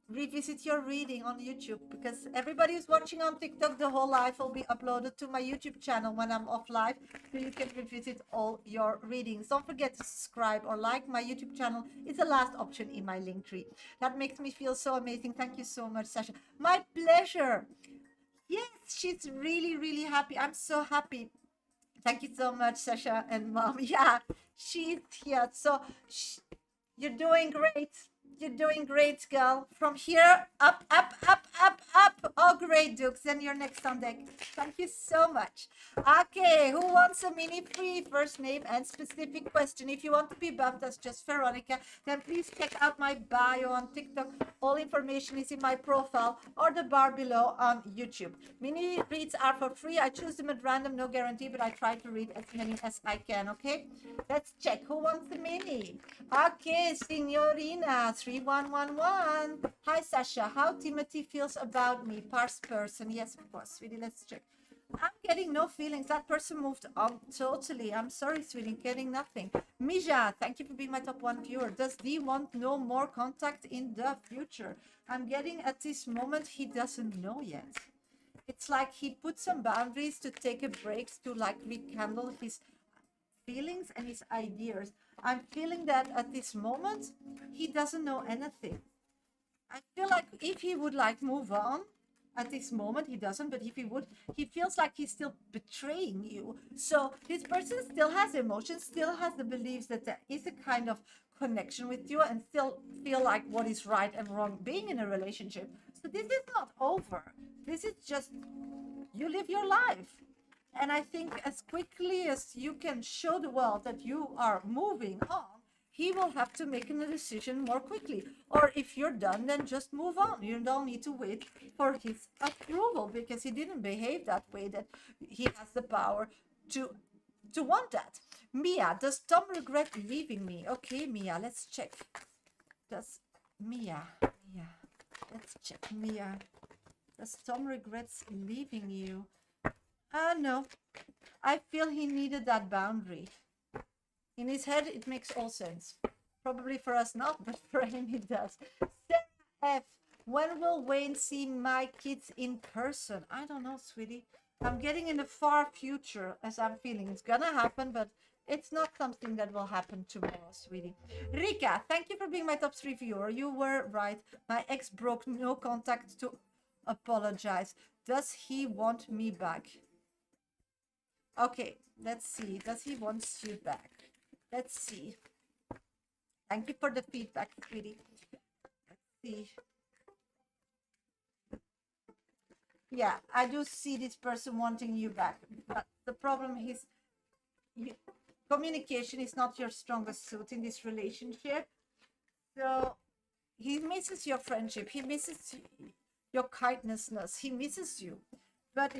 revisit your reading on YouTube, because everybody who's watching on TikTok, the whole life will be uploaded to my YouTube channel when I'm off live, so you can revisit all your readings. Don't forget to subscribe or like my YouTube channel. It's the last option in my link tree. That makes me feel so amazing. Thank you so much, Shasha. My pleasure. Yes, she's really happy. I'm so happy. Thank you so much, Shasha and mom. Yeah, she's here. So you're doing great. You're doing great, girl. From here, up. Oh, great, Dukes. Then you're next on deck. Thank you so much. Okay, who wants a mini free first name and specific question? If you want to be buffed as just Veronica, then please check out my bio on TikTok. All information is in my profile or the bar below on YouTube. Mini reads are for free. I choose them at random, no guarantee, but I try to read as many as I can, okay? Let's check. Who wants the mini? Okay, Signorina 3111. Hi, Sasha. How Timothy feels about me? Past person. Yes, of course, sweetie. Let's check. I'm getting no feelings. That person moved on totally. I'm sorry, sweetie. Getting nothing. Mija, thank you for being my top one viewer. Does D want no more contact in the future? I'm getting at this moment he doesn't know yet. It's like he put some boundaries to take a break, to like rekindle his feelings and his ideas. I'm feeling that at this moment he doesn't know anything. I feel like if he would like move on at this moment, he doesn't, but if he would, he feels like he's still betraying you. So this person still has emotions, still has the beliefs that there is a kind of connection with you, and still feel like what is right and wrong being in a relationship. So this is not over. This is just, you live your life. And I think as quickly as you can show the world that you are moving on, he will have to make a decision more quickly. Or if you're done, then just move on. You don't need to wait for his approval, because he didn't behave that way, that he has the power to want that. Mia, does Tom regret leaving me? Okay, Mia, let's check. Does Mia, let's check. Mia, does Tom regrets leaving you? No. I feel he needed that boundary. In his head, it makes all sense. Probably for us not, but for him it does. Sarah F. When will Wayne see my kids in person? I don't know, sweetie. I'm getting in the far future, as I'm feeling. It's gonna happen, but it's not something that will happen tomorrow, sweetie. Rika, thank you for being my top 3 viewer. You were right. My ex broke no contact to apologize. Does he want me back? Okay, let's see. Does he want you back? Let's see. Thank you for the feedback, sweetie. Let's see. Yeah, I do see this person wanting you back. But the problem is, communication is not your strongest suit in this relationship. So he misses your friendship. He misses your kindnessness. He misses you. But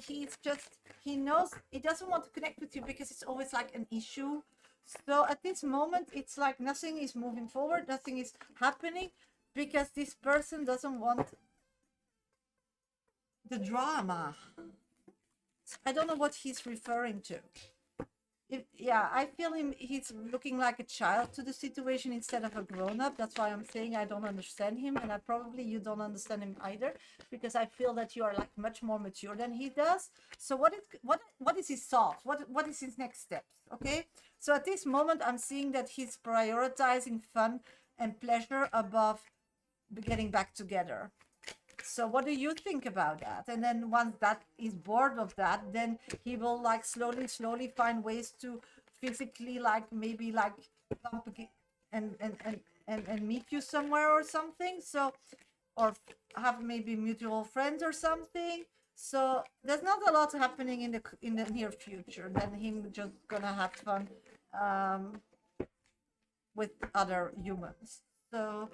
he knows he doesn't want to connect with you because it's always like an issue. So at this moment, it's like nothing is moving forward, nothing is happening because this person doesn't want the drama. I don't know what he's referring to. Yeah, I feel he's looking like a child to the situation instead of a grown-up. That's why I'm saying I don't understand him, and you don't understand him either, because I feel that you are like much more mature than he does. So what is his thought? What is his next steps? Okay, so at this moment I'm seeing that he's prioritizing fun and pleasure above getting back together. So what do you think about that? And then once that is bored of that, then he will like slowly find ways to physically like maybe like bump and meet you somewhere or something. So or have maybe mutual friends or something. So there's not a lot happening in the near future than him just gonna have fun with other humans. So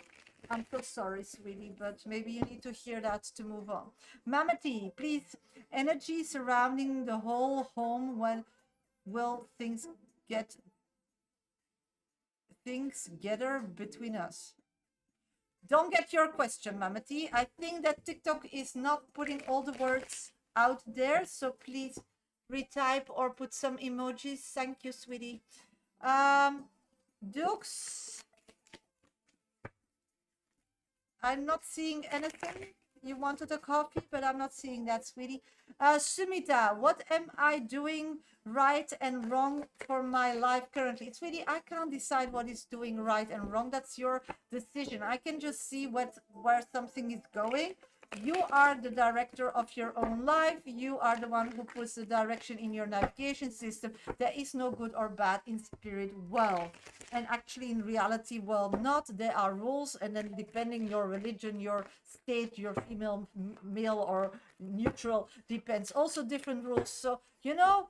I'm so sorry, sweetie, but maybe you need to hear that to move on. Mamati, please, energy surrounding the whole home. When will things get together between us? Don't get your question, Mamati. I think that TikTok is not putting all the words out there, so please retype or put some emojis. Thank you, sweetie. Dukes, I'm not seeing anything. You wanted a coffee, but I'm not seeing that, sweetie. Sumita, what am I doing right and wrong for my life currently? Sweetie, I can't decide what is doing right and wrong. That's your decision. I can just see where something is going. You are the director of your own life. You are the one who puts the direction in your navigation system. There is no good or bad in spirit. Well, and actually in reality, well, not. There are rules, and then depending your religion, your state, your female, male, or neutral, depends. Also different rules. So, you know,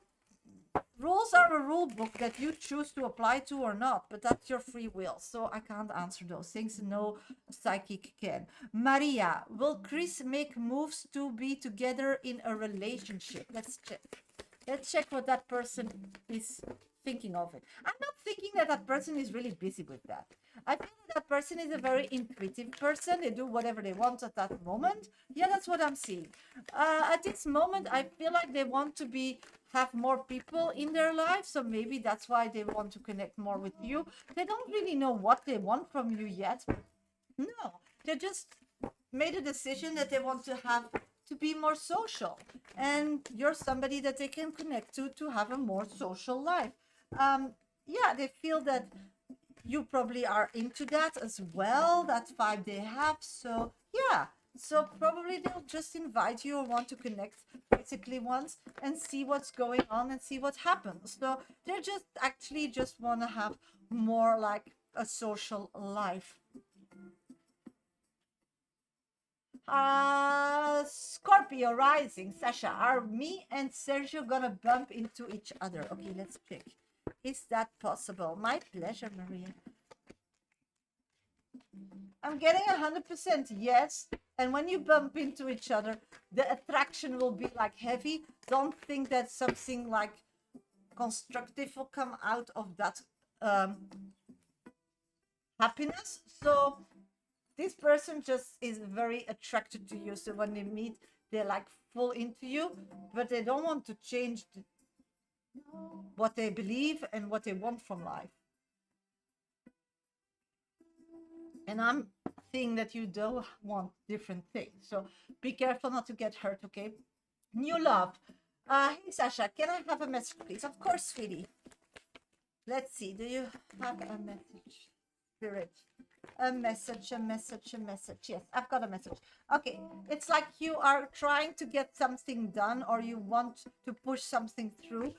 rules are a rule book that you choose to apply to or not, but that's your free will. So I can't answer those things. No psychic can. Maria, will Chris make moves to be together in a relationship? Let's check. Let's check what that person is thinking of it. I'm not thinking that that person is really busy with that. I think that person is a very intuitive person. They do whatever they want at that moment. Yeah, that's what I'm seeing. At this moment, I feel like they want to have more people in their life. So maybe that's why they want to connect more with you. They don't really know what they want from you yet. No, they just made a decision that they want to be more social, and you're somebody that they can connect to have a more social life. Yeah, they feel that you probably are into that as well, that vibe they have. So yeah, so probably they'll just invite you or want to connect basically once and see what's going on and see what happens. So they're just want to have more like a social life. Scorpio rising, Sasha, are me and Sergio gonna bump into each other? Okay, let's check. Is that possible? My pleasure, Maria. I'm getting 100% yes. And when you bump into each other, the attraction will be like heavy. Don't think that something like constructive will come out of that happiness. So this person just is very attracted to you. So when they meet, they're like full into you, but they don't want to change what they believe and what they want from life. And I'm seeing that you do want different things. So be careful not to get hurt, okay? New love. Hey, Sasha, can I have a message, please? Of course, sweetie. Let's see. Do you have a message? Spirit. A message. Yes, I've got a message. Okay, it's like you are trying to get something done, or you want to push something through.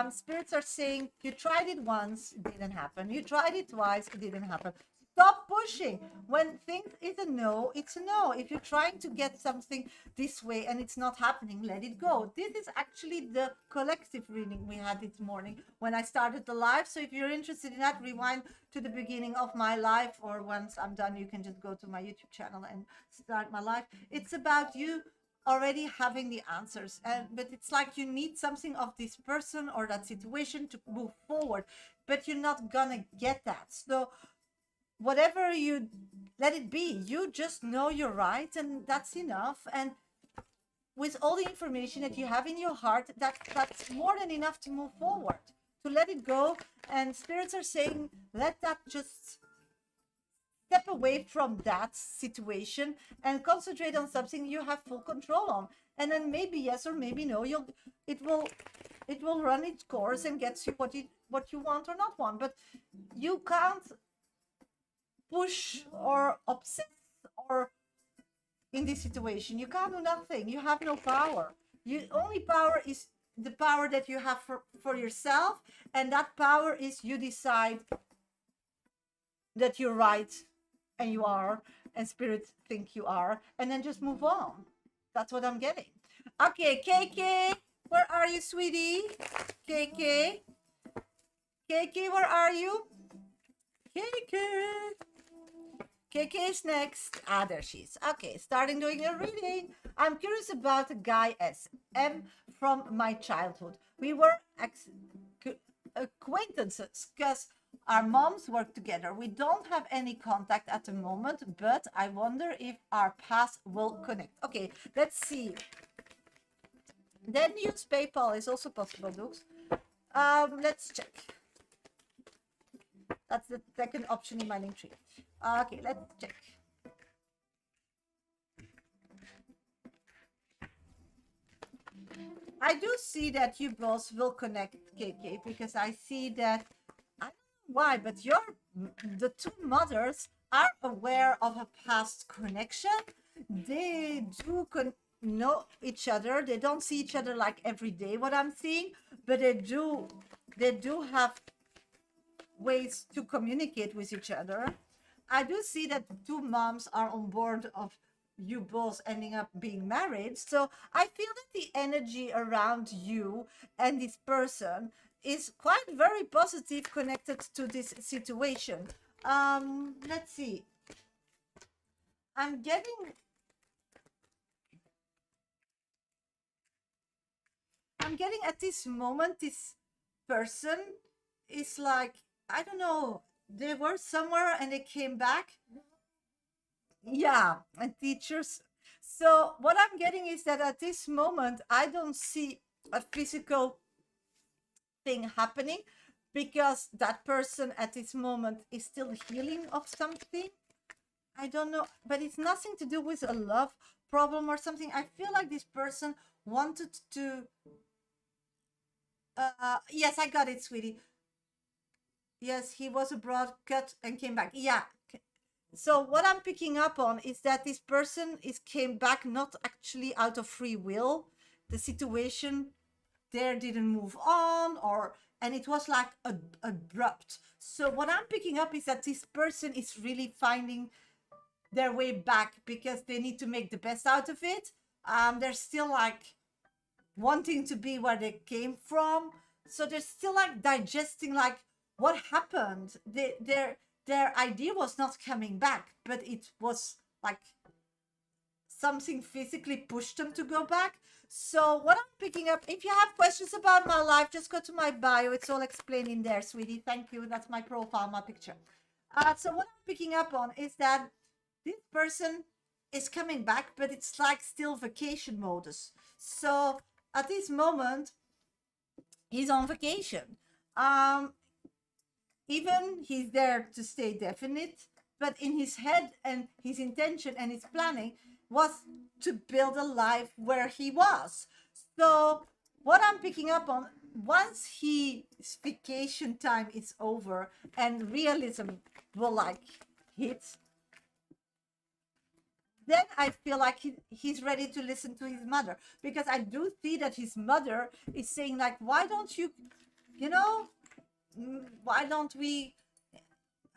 Spirits are saying you tried it once, it didn't happen. You tried it twice, it didn't happen. Stop pushing. When things is a no, it's a no. If you're trying to get something this way and it's not happening, let it go. This is actually the collective reading we had this morning when I started the live. So if you're interested in that, rewind to the beginning of my live, or once I'm done, you can just go to my YouTube channel and start my live. It's about you already having the answers, but it's like you need something of this person or that situation to move forward, but you're not gonna get that. So whatever you, let it be. You just know you're right, and that's enough. And with all the information that you have in your heart, that's more than enough to move forward, to let it go. And spirits are saying, let that just step away from that situation and concentrate on something you have full control on. And then maybe yes or maybe no, it will run its course and gets you what you want or not want. But you can't push or obsess, or in this situation you can't do nothing. You have no power. You only power is the power that you have for yourself, and that power is you decide that you're right, and you are, and spirits think you are, and then just move on. That's what I'm getting. Okay, KK, where are you, sweetie? KK, where are you? KK is next. Ah, there she is. Okay, starting doing a reading. I'm curious about a guy SM from my childhood. We were acquaintances because our moms work together. We don't have any contact at the moment, but I wonder if our paths will connect. Okay, let's see. Then use PayPal is also possible, Dukes. Let's check. That's the second option in my link tree. Okay, let's check. I do see that you both will connect, KK, because I see that, I don't know why, but the two mothers are aware of a past connection. They do know each other. They don't see each other like every day, what I'm seeing, but they do have ways to communicate with each other. I do see that the two moms are on board of you both ending up being married. So I feel that the energy around you and this person is quite very positive, connected to this situation. Let's see. I'm getting at this moment, this person is like, I don't know, they were somewhere and they came back. Yeah, and teachers. So what I'm getting is that at this moment, I don't see a physical thing happening, because that person at this moment is still healing of something. I don't know, but it's nothing to do with a love problem or something. I feel like this person wanted to. Yes, I got it, sweetie. Yes, he was abroad, cut, and came back. Yeah. So what I'm picking up on is that this person came back not actually out of free will. The situation there didn't move on, and it was like abrupt. So what I'm picking up is that this person is really finding their way back, because they need to make the best out of it. They're still like wanting to be where they came from. So they're still like digesting, like, what happened. Their idea was not coming back, but it was like something physically pushed them to go back. So what I'm picking up, if you have questions about my life, just go to my bio. It's all explained in there, sweetie. Thank you. That's my profile, my picture. So what I'm picking up on is that this person is coming back, but it's like still vacation modus. So at this moment, he's on vacation. Even he's there to stay definite, but in his head and his intention and his planning was to build a life where he was. So what I'm picking up on, once his vacation time is over and realism will like hit, then I feel like he's ready to listen to his mother, because I do see that his mother is saying like, why don't you, why don't we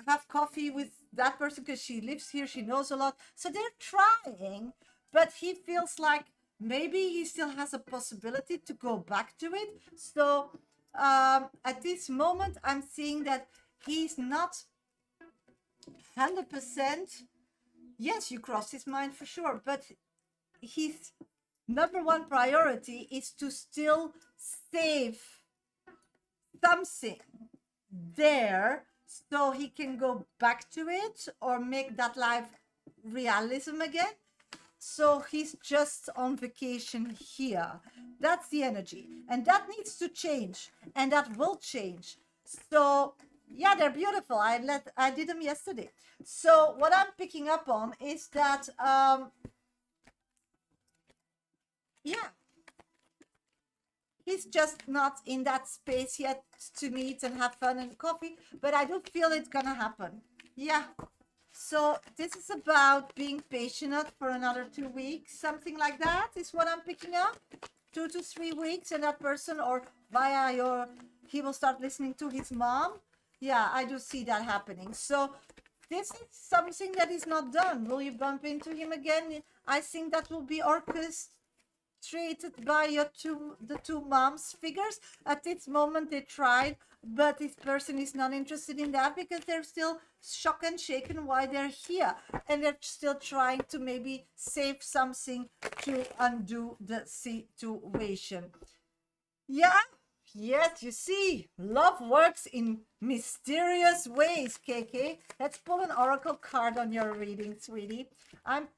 have coffee with that person because she lives here, she knows a lot. So they're trying, but he feels like maybe he still has a possibility to go back to it. So at this moment, I'm seeing that he's not 100%. Yes, you crossed his mind for sure, but his number one priority is to still save something there so he can go back to it or make that life realism again. So he's just on vacation here. That's the energy, and that needs to change, and that will change. So yeah, they're beautiful. I did them yesterday. So what I'm picking up on is that yeah, he's just not in that space yet to meet and have fun and coffee, but I do feel it's gonna happen. Yeah. So this is about being patient for another 2 weeks, something like that is what I'm picking up. 2 to 3 weeks, and that person, or via your, he will start listening to his mom. Yeah, I do see that happening. So this is something that is not done. Will you bump into him again? I think that will be orchestrated by the two moms figures. At this moment they tried, but this person is not interested in that because they're still shocked and shaken why they're here, and they're still trying to maybe save something to undo the situation. Yeah. Yes, you see, love works in mysterious ways, KK. Let's pull an oracle card on your reading, sweetie. I'm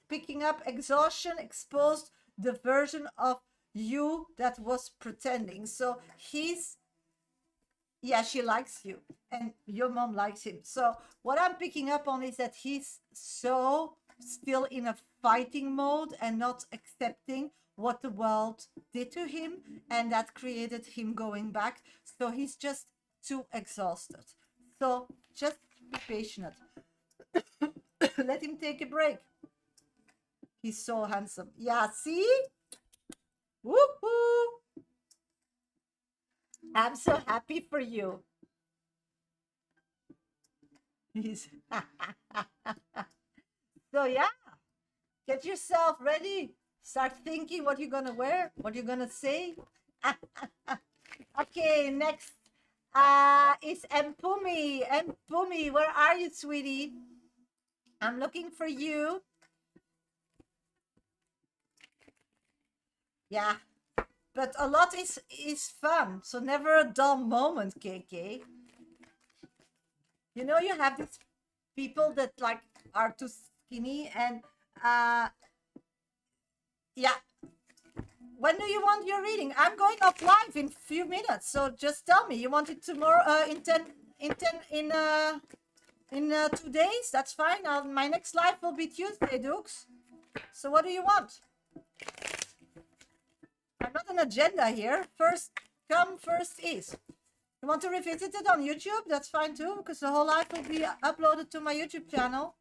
picking up exhaustion, exposed, the version of you that was pretending. So he's, yeah, she likes you and your mom likes him. So what I'm picking up on is that he's so still in a fighting mode and not accepting what the world did to him, and that created him going back. So he's just too exhausted. So just be patient. Let him take a break. He's so handsome. Yeah, see? Woohoo! I'm so happy for you. He's so yeah, get yourself ready. Start thinking what you're gonna wear, what you're gonna say. Okay, next is Empumi. Empumi, where are you, sweetie? I'm looking for you. Yeah, but a lot is fun, so never a dull moment, KK. You know, you have these people that like are too skinny, and yeah. When do you want your reading? I'm going off live in a few minutes, so just tell me. You want it tomorrow? In 2 days? That's fine. My next live will be Tuesday, Dukes. So what do you want? I'm not an agenda here. First come, first is. You want to revisit it on YouTube? That's fine too, because the whole live will be uploaded to my YouTube channel.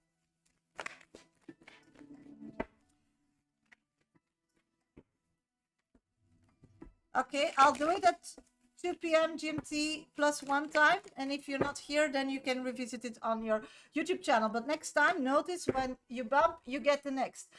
Okay, I'll do it at 2 p.m. GMT plus 1 time. And if you're not here, then you can revisit it on your YouTube channel. But next time, notice when you bump, you get the next.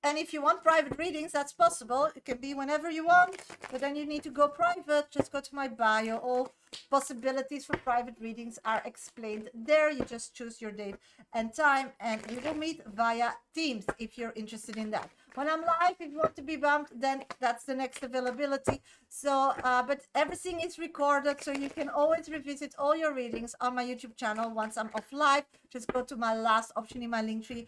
And if you want private readings, that's possible. It can be whenever you want, but then you need to go private. Just go to my bio. All possibilities for private readings are explained there. You just choose your date and time, and we will meet via Teams if you're interested in that. When I'm live, if you want to be bumped, then that's the next availability. So, but everything is recorded, so you can always revisit all your readings on my YouTube channel once I'm off live. Just go to my last option in my link tree.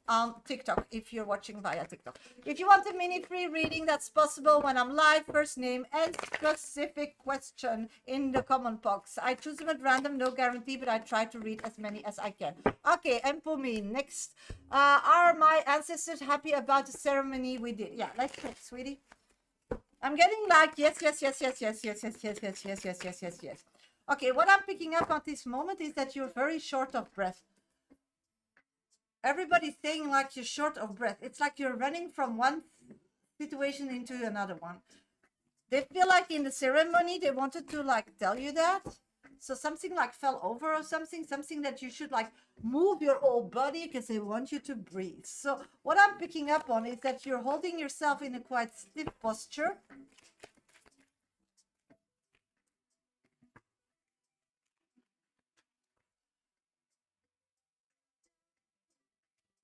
On TikTok, if you're watching via TikTok. If you want a mini free reading, that's possible when I'm live. First name and specific question in the comment box. I choose them at random, no guarantee, but I try to read as many as I can. Okay, Empumi, next. Are my ancestors happy about the ceremony we did? Yeah, let's check, sweetie. I'm getting like yes. Okay, what I'm picking up at this moment is that you're very short of breath. Everybody's saying like you're short of breath. It's like you're running from one situation into another one. They feel like in the ceremony they wanted to like tell you that, So something like fell over or something that you should like move your whole body because they want you to breathe. So what I'm picking up on is that you're holding yourself in a quite stiff posture.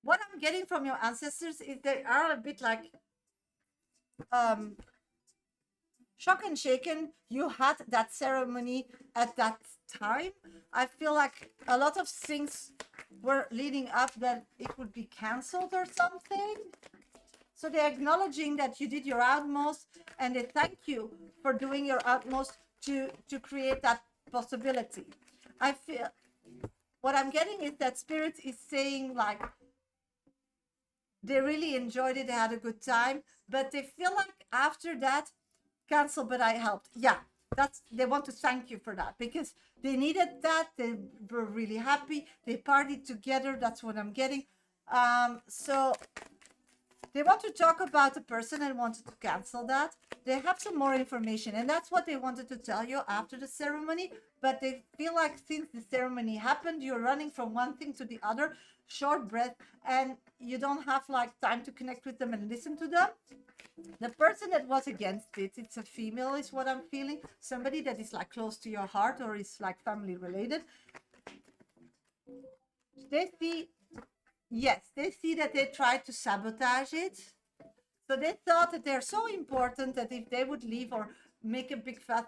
What I'm getting from your ancestors is they are a bit like shock and shaken. You had that ceremony at that time. I feel like a lot of things were leading up that it would be cancelled or something. So they're acknowledging that you did your utmost, and they thank you for doing your utmost to create that possibility. I feel what I'm getting is that spirit is saying like they really enjoyed it, they had a good time, but they feel like after that, cancel, but I helped. Yeah, that's, they want to thank you for that because they needed that. They were really happy. They partied together. That's what I'm getting. So they want to talk about the person and wanted to cancel that. They have some more information, and that's what they wanted to tell you after the ceremony. But they feel like since the ceremony happened, you're running from one thing to the other, short breath, and you don't have like time to connect with them and listen to them. The person that was against it, it's a female, is what I'm feeling. Somebody that is like close to your heart or is like family related. They see, yes, they see that they tried to sabotage it. So they thought that they're so important that if they would leave or make a big fuss,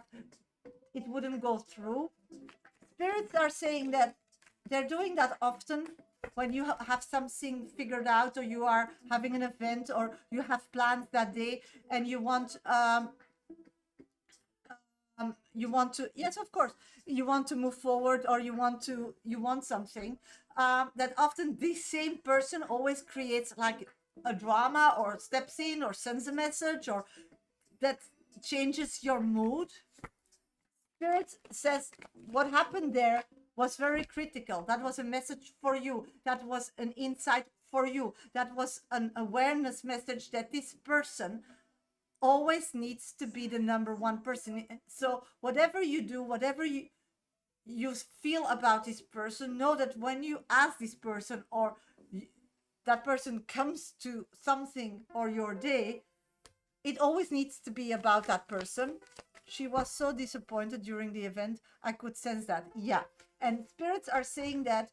it wouldn't go through. Spirits are saying that they're doing that often when you have something figured out, or you are having an event, or you have plans that day, and you want to, yes, of course, you want to move forward, or you want something, that often this same person always creates like a drama, or steps in, or sends a message, or that changes your mood. Spirit says what happened there was very critical. That was a message for you. That was an insight for you. That was an awareness message that this person always needs to be the number one person. So whatever you do, whatever you feel about this person, know that when you ask this person, or that person comes to something or your day, it always needs to be about that person. She was so disappointed during the event. I could sense that. Yeah. And spirits are saying that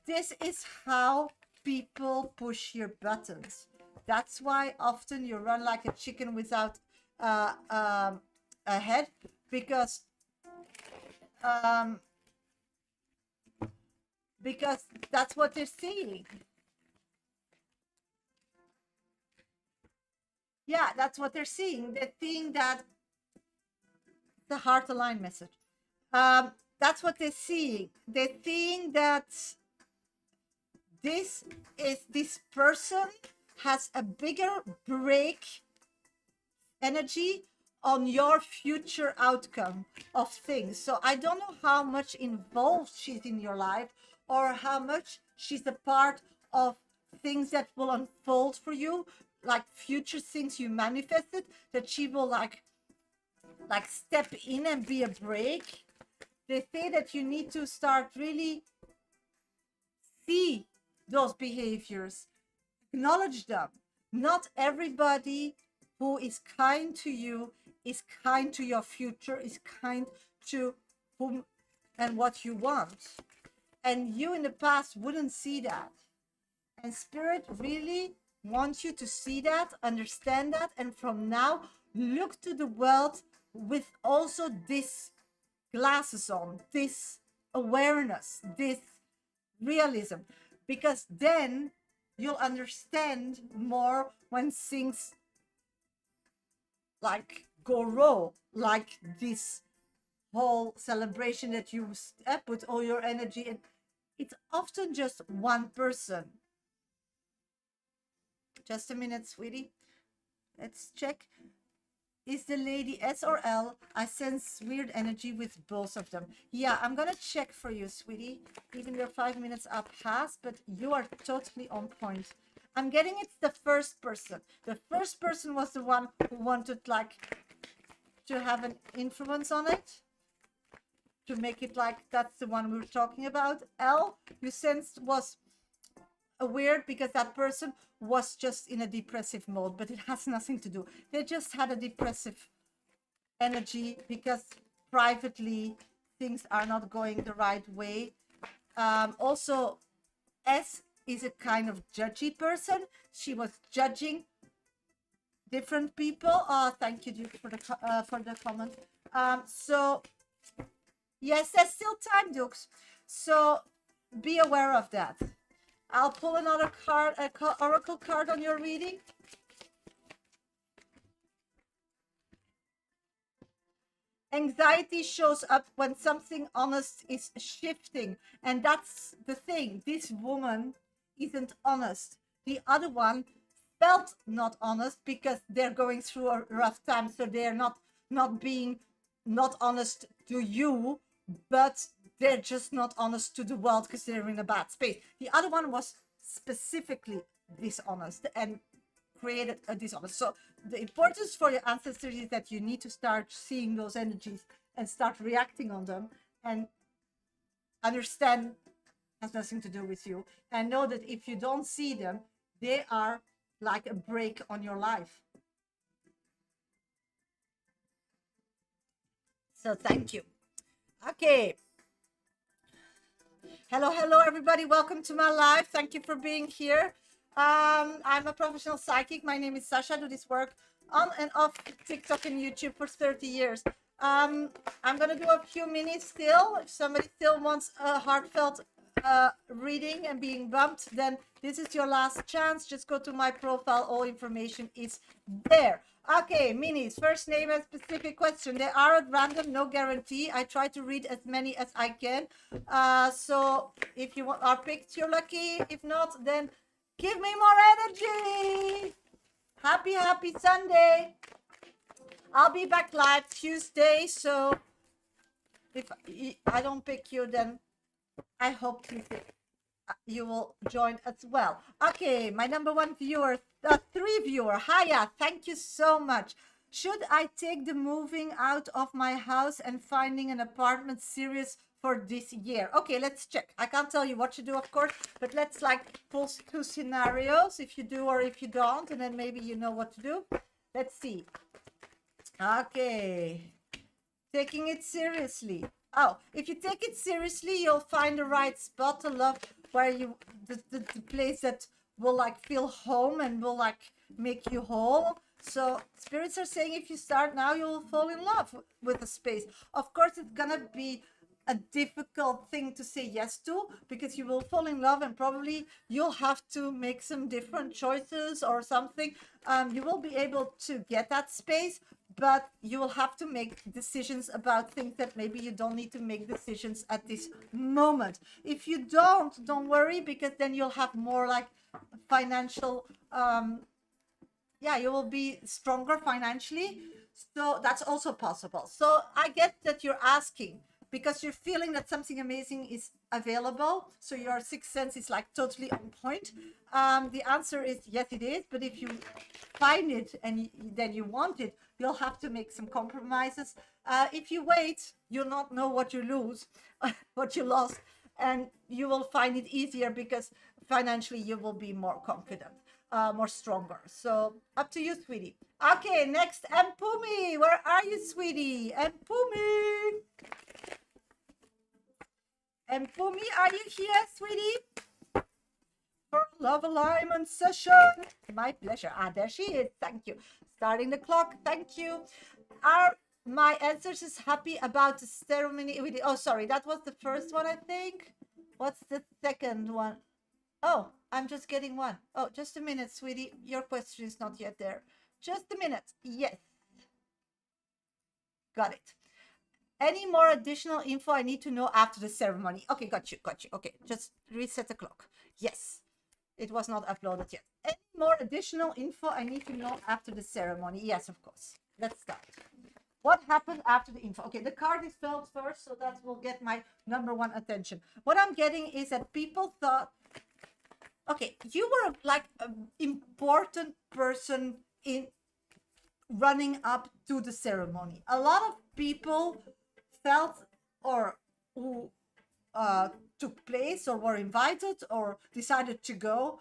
this is how people push your buttons. That's why often you run like a chicken without a head, because that's what they're seeing. Yeah, that's what they're seeing. They're seeing that the heart aligned message. That's what they're seeing. They're seeing that this person has a bigger break energy on your future outcome of things. So I don't know how much involved she's in your life, or how much she's a part of things that will unfold for you, like future things you manifested, that she will like step in and be a break. They say that you need to start really see those behaviors, acknowledge them. Not everybody who is kind to you is kind to your future, is kind to whom and what you want. And you in the past wouldn't see that. And spirit really wants you to see that, understand that, and from now look to the world with also this glasses on, this awareness, this realism, because then you'll understand more when things like go wrong, like this whole celebration that you put all your energy in. It's often just one person. Just a minute, sweetie. Let's check. Is the lady S or L? I sense weird energy with both of them. Yeah, I'm gonna check for you, sweetie. Even though 5 minutes are past, but you are totally on point. I'm getting it's the first person. The first person was the one who wanted like to have an influence on it. to make it like that's the one we were talking about. L, you sensed was weird because that person was just in a depressive mode, but it has nothing to do. They just had a depressive energy because privately things are not going the right way. Also, S is a kind of judgy person. She was judging different people. Thank you, Duke, for the comment. So yes, there's still time, Dukes. So be aware of that. I'll pull another card, oracle card on your reading. Anxiety shows up when something honest is shifting. And that's the thing. This woman isn't honest. The other one felt not honest because they're going through a rough time. So they're not being not honest to you, but they're just not honest to the world because they're in a bad space. The other one was specifically dishonest and created a dishonest. So the importance for your ancestors is that you need to start seeing those energies and start reacting on them and understand has nothing to do with you, and know that if you don't see them, they are like a break on your life. So thank you. Okay. Hello, everybody. Welcome to my live. Thank you for being here. I'm a professional psychic. My name is Shasha. I do this work on and off TikTok and YouTube for 30 years. I'm going to do a few minutes still. If somebody still wants a heartfelt reading and being bumped, then this is your last chance. Just go to my profile. All information is there. Okay, minis, first name and specific question. They are at random, no guarantee. I try to read as many as I can. So if you are picked, you're lucky. If not, then give me more energy. Happy Sunday. I'll be back live Tuesday. So if I don't pick you, then I hope you will join as well. Okay, my number one viewer, 3 viewer, Haya, thank you so much. Should I take the moving out of my house and finding an apartment serious for this year? Okay, let's check. I can't tell you what to do, of course, but let's like pull 2 scenarios, if you do or if you don't, and then maybe you know what to do. Let's see. Okay, taking it seriously. Oh, if you take it seriously, you'll find the right spot to love, where you the place that will like feel home and will like make you whole. So spirits are saying if you start now, you will fall in love with a space. Of course, it's gonna be a difficult thing to say yes to, because you will fall in love and probably you'll have to make some different choices or something. You will be able to get that space, but you will have to make decisions about things that maybe you don't need to make decisions at this moment. If you don't worry, because then you'll have more like financial, you will be stronger financially. So that's also possible. So I get that you're asking because you're feeling that something amazing is available. So your sixth sense is like totally on point. The answer is yes, it is. But if you find it and then you want it, you'll have to make some compromises. If you wait, you'll not know what you lose, what you lost, and you will find it easier because financially you will be more confident, more stronger. So up to you, sweetie. Okay, next, Mpumi. Where are you, sweetie? Mpumi. Mpumi, are you here, sweetie? For love alignment session. My pleasure. There she is. Thank you. Starting the clock. Thank you. Are my ancestors happy about the ceremony? Oh, sorry. That was the first one, I think. What's the second one? Oh, I'm just getting one. Oh, just a minute, sweetie. Your question is not yet there. Just a minute. Yes. Got it. Any more additional info I need to know after the ceremony? Okay, got you. Okay, just reset the clock. Yes, it was not uploaded yet. Any more additional info I need to know after the ceremony? Yes, of course. Let's start. What happened after the info? Okay, the card is filled first, so that will get my number one attention. What I'm getting is that people thought, okay, you were like an important person in running up to the ceremony. A lot of people felt or who took place or were invited or decided to go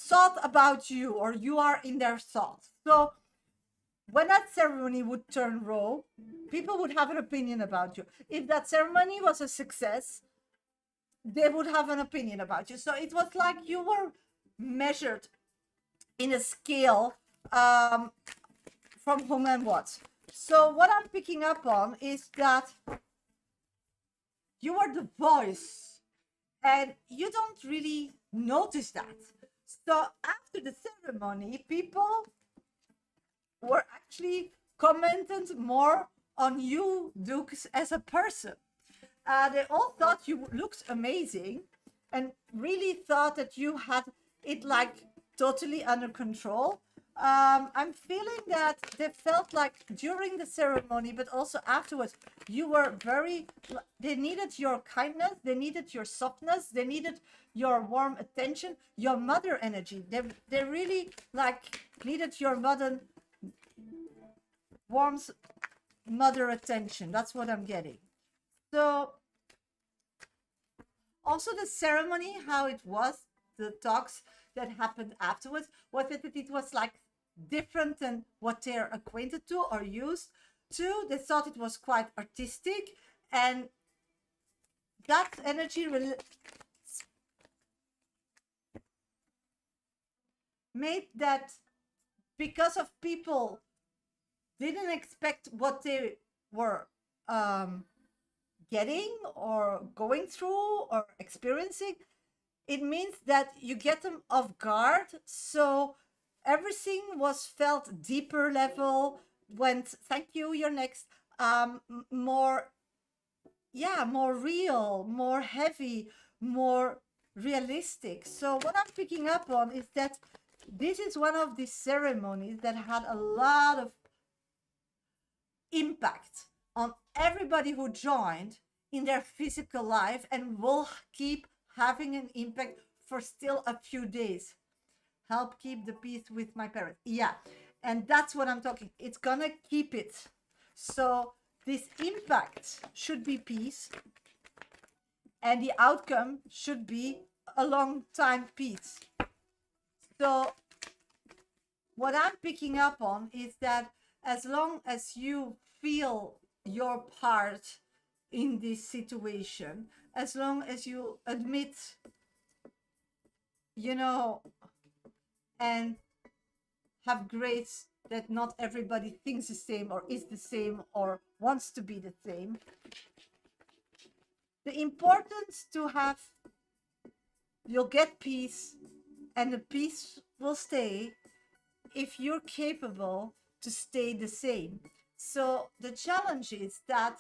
thought about you, or you are in their thoughts. So when that ceremony would turn raw, people would have an opinion about you. If that ceremony was a success, they would have an opinion about you. So it was like you were measured in a scale from whom and what. So what I'm picking up on is that you are the voice and you don't really notice that. So after the ceremony, people were actually commented more on you, Dukes, as a person. They all thought you looked amazing and really thought that you had it like totally under control. I'm feeling that they felt like during the ceremony, but also afterwards, you were they needed your kindness, they needed your softness, they needed your warm attention, your mother energy. They really like needed your warmth, mother attention. That's what I'm getting. So also the ceremony, how it was, the talks that happened afterwards, was that it was like different than what they're acquainted to or used to. They thought it was quite artistic, and that energy made that, because of people didn't expect what they were getting or going through or experiencing, it means that you get them off guard. So everything was felt deeper level, went, thank you, you're next, more real, more heavy, more realistic. So what I'm picking up on is that this is one of these ceremonies that had a lot of impact on everybody who joined in their physical life, and will keep having an impact for still a few days. Help keep the peace with my parents. Yeah, and that's what I'm talking. It's gonna keep it. So this impact should be peace, and the outcome should be a long time peace. So what I'm picking up on is that as long as you feel your part in this situation, as long as you admit, and have grace that not everybody thinks the same or is the same or wants to be the same, the importance to have, you'll get peace, and the peace will stay if you're capable to stay the same. So the challenge is that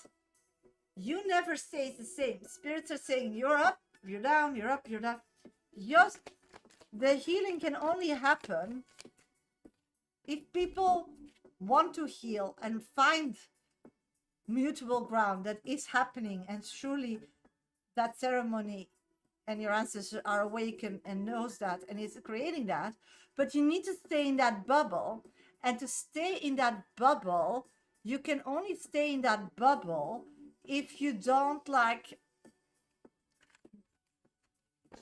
you never stay the same. Spirits are saying you're up, you're down, you're up, you're down. The healing can only happen if people want to heal and find mutable ground that is happening, and surely that ceremony and your ancestors are awakened and knows that and is creating that. But you need to stay in that bubble, and to stay in that bubble, you can only stay in that bubble if you don't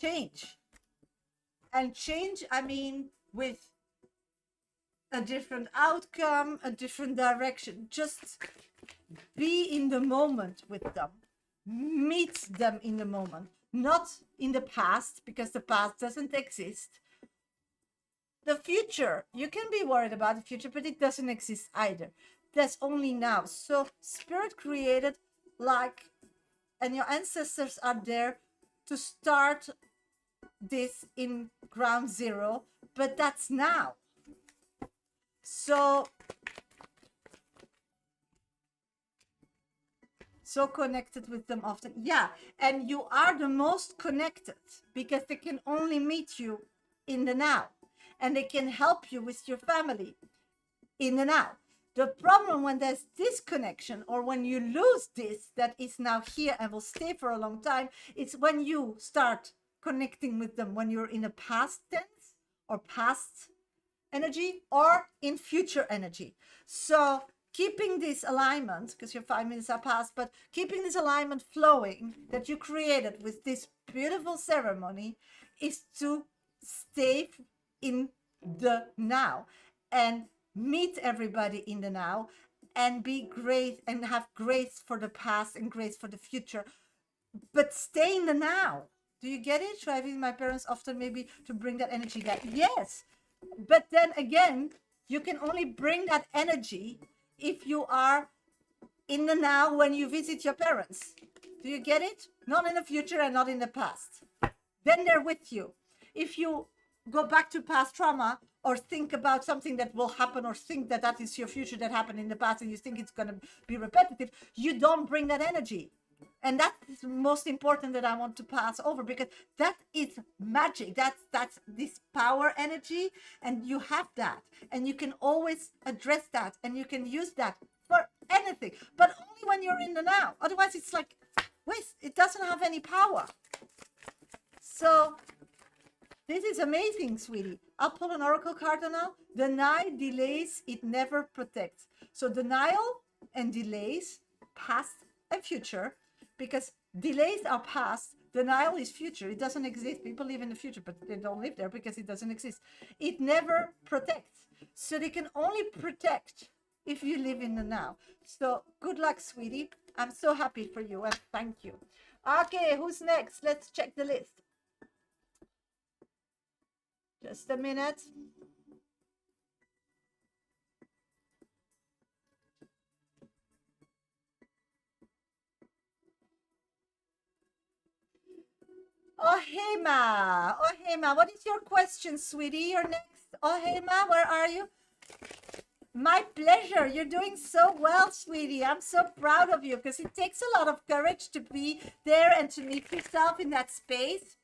change. And change, I mean, with a different outcome, a different direction. Just be in the moment with them. Meet them in the moment, not in the past, because the past doesn't exist. The future, you can be worried about the future, but it doesn't exist either. That's only now. So spirit created and your ancestors are there to start this in ground zero, but that's now. So connected with them often. Yeah, and you are the most connected because they can only meet you in the now, and they can help you with your family in the now. The problem when there's disconnection, or when you lose this that is now here and will stay for a long time, it's when you start connecting with them when you're in a past tense or past energy or in future energy. So keeping this alignment, because your 5 minutes are past, but keeping this alignment flowing that you created with this beautiful ceremony is to stay in the now and meet everybody in the now and be great and have grace for the past and grace for the future, but stay in the now. Do you get it? Driving my parents often maybe to bring that energy back. Yes. But then again, you can only bring that energy if you are in the now when you visit your parents. Do you get it? Not in the future and not in the past. Then they're with you. If you go back to past trauma or think about something that will happen or think that that is your future that happened in the past and you think it's going to be repetitive, you don't bring that energy. And that's most important that I want to pass over, because that is magic. That's this power energy, and you have that, and you can always address that, and you can use that for anything, but only when you're in the now. Otherwise, it's like, wait, it doesn't have any power. So this is amazing, sweetie. I'll pull an oracle card now. Deny delays, it never protects. So denial and delays, past and future, because delays are past, denial is future. It doesn't exist. People live in the future, but they don't live there because it doesn't exist. It never protects. So they can only protect if you live in the now. So good luck, sweetie. I'm so happy for you and thank you. Okay, who's next? Let's check the list. Just a minute. Ohema, what is your question, sweetie? You're next. Ohema, where are you? My pleasure. You're doing so well, sweetie. I'm so proud of you, because it takes a lot of courage to be there and to meet yourself in that space.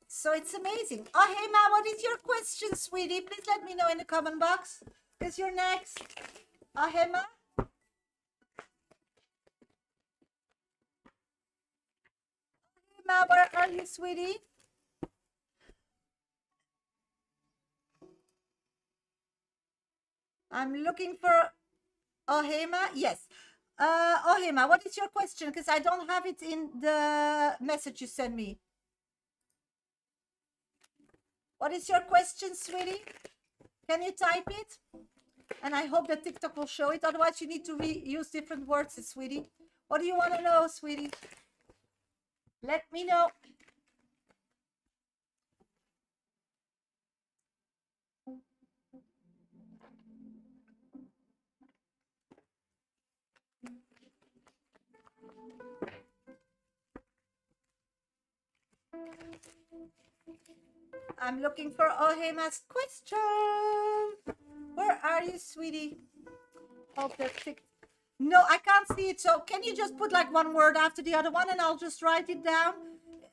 So it's amazing. Ohema, what is your question, sweetie? Please let me know in the comment box, because you're next. Ohema? Where are you, sweetie? I'm looking for Ohema. Yes. Ohema, what is your question? Because I don't have it in the message you sent me. What is your question, sweetie? Can you type it? And I hope that TikTok will show it. Otherwise, you need to use different words, sweetie. What do you want to know, sweetie? Let me know. I'm looking for Ohema's question. Where are you, sweetie? Hope that's TikTok. No, I can't see it. So can you just put like one word after the other one and I'll just write it down?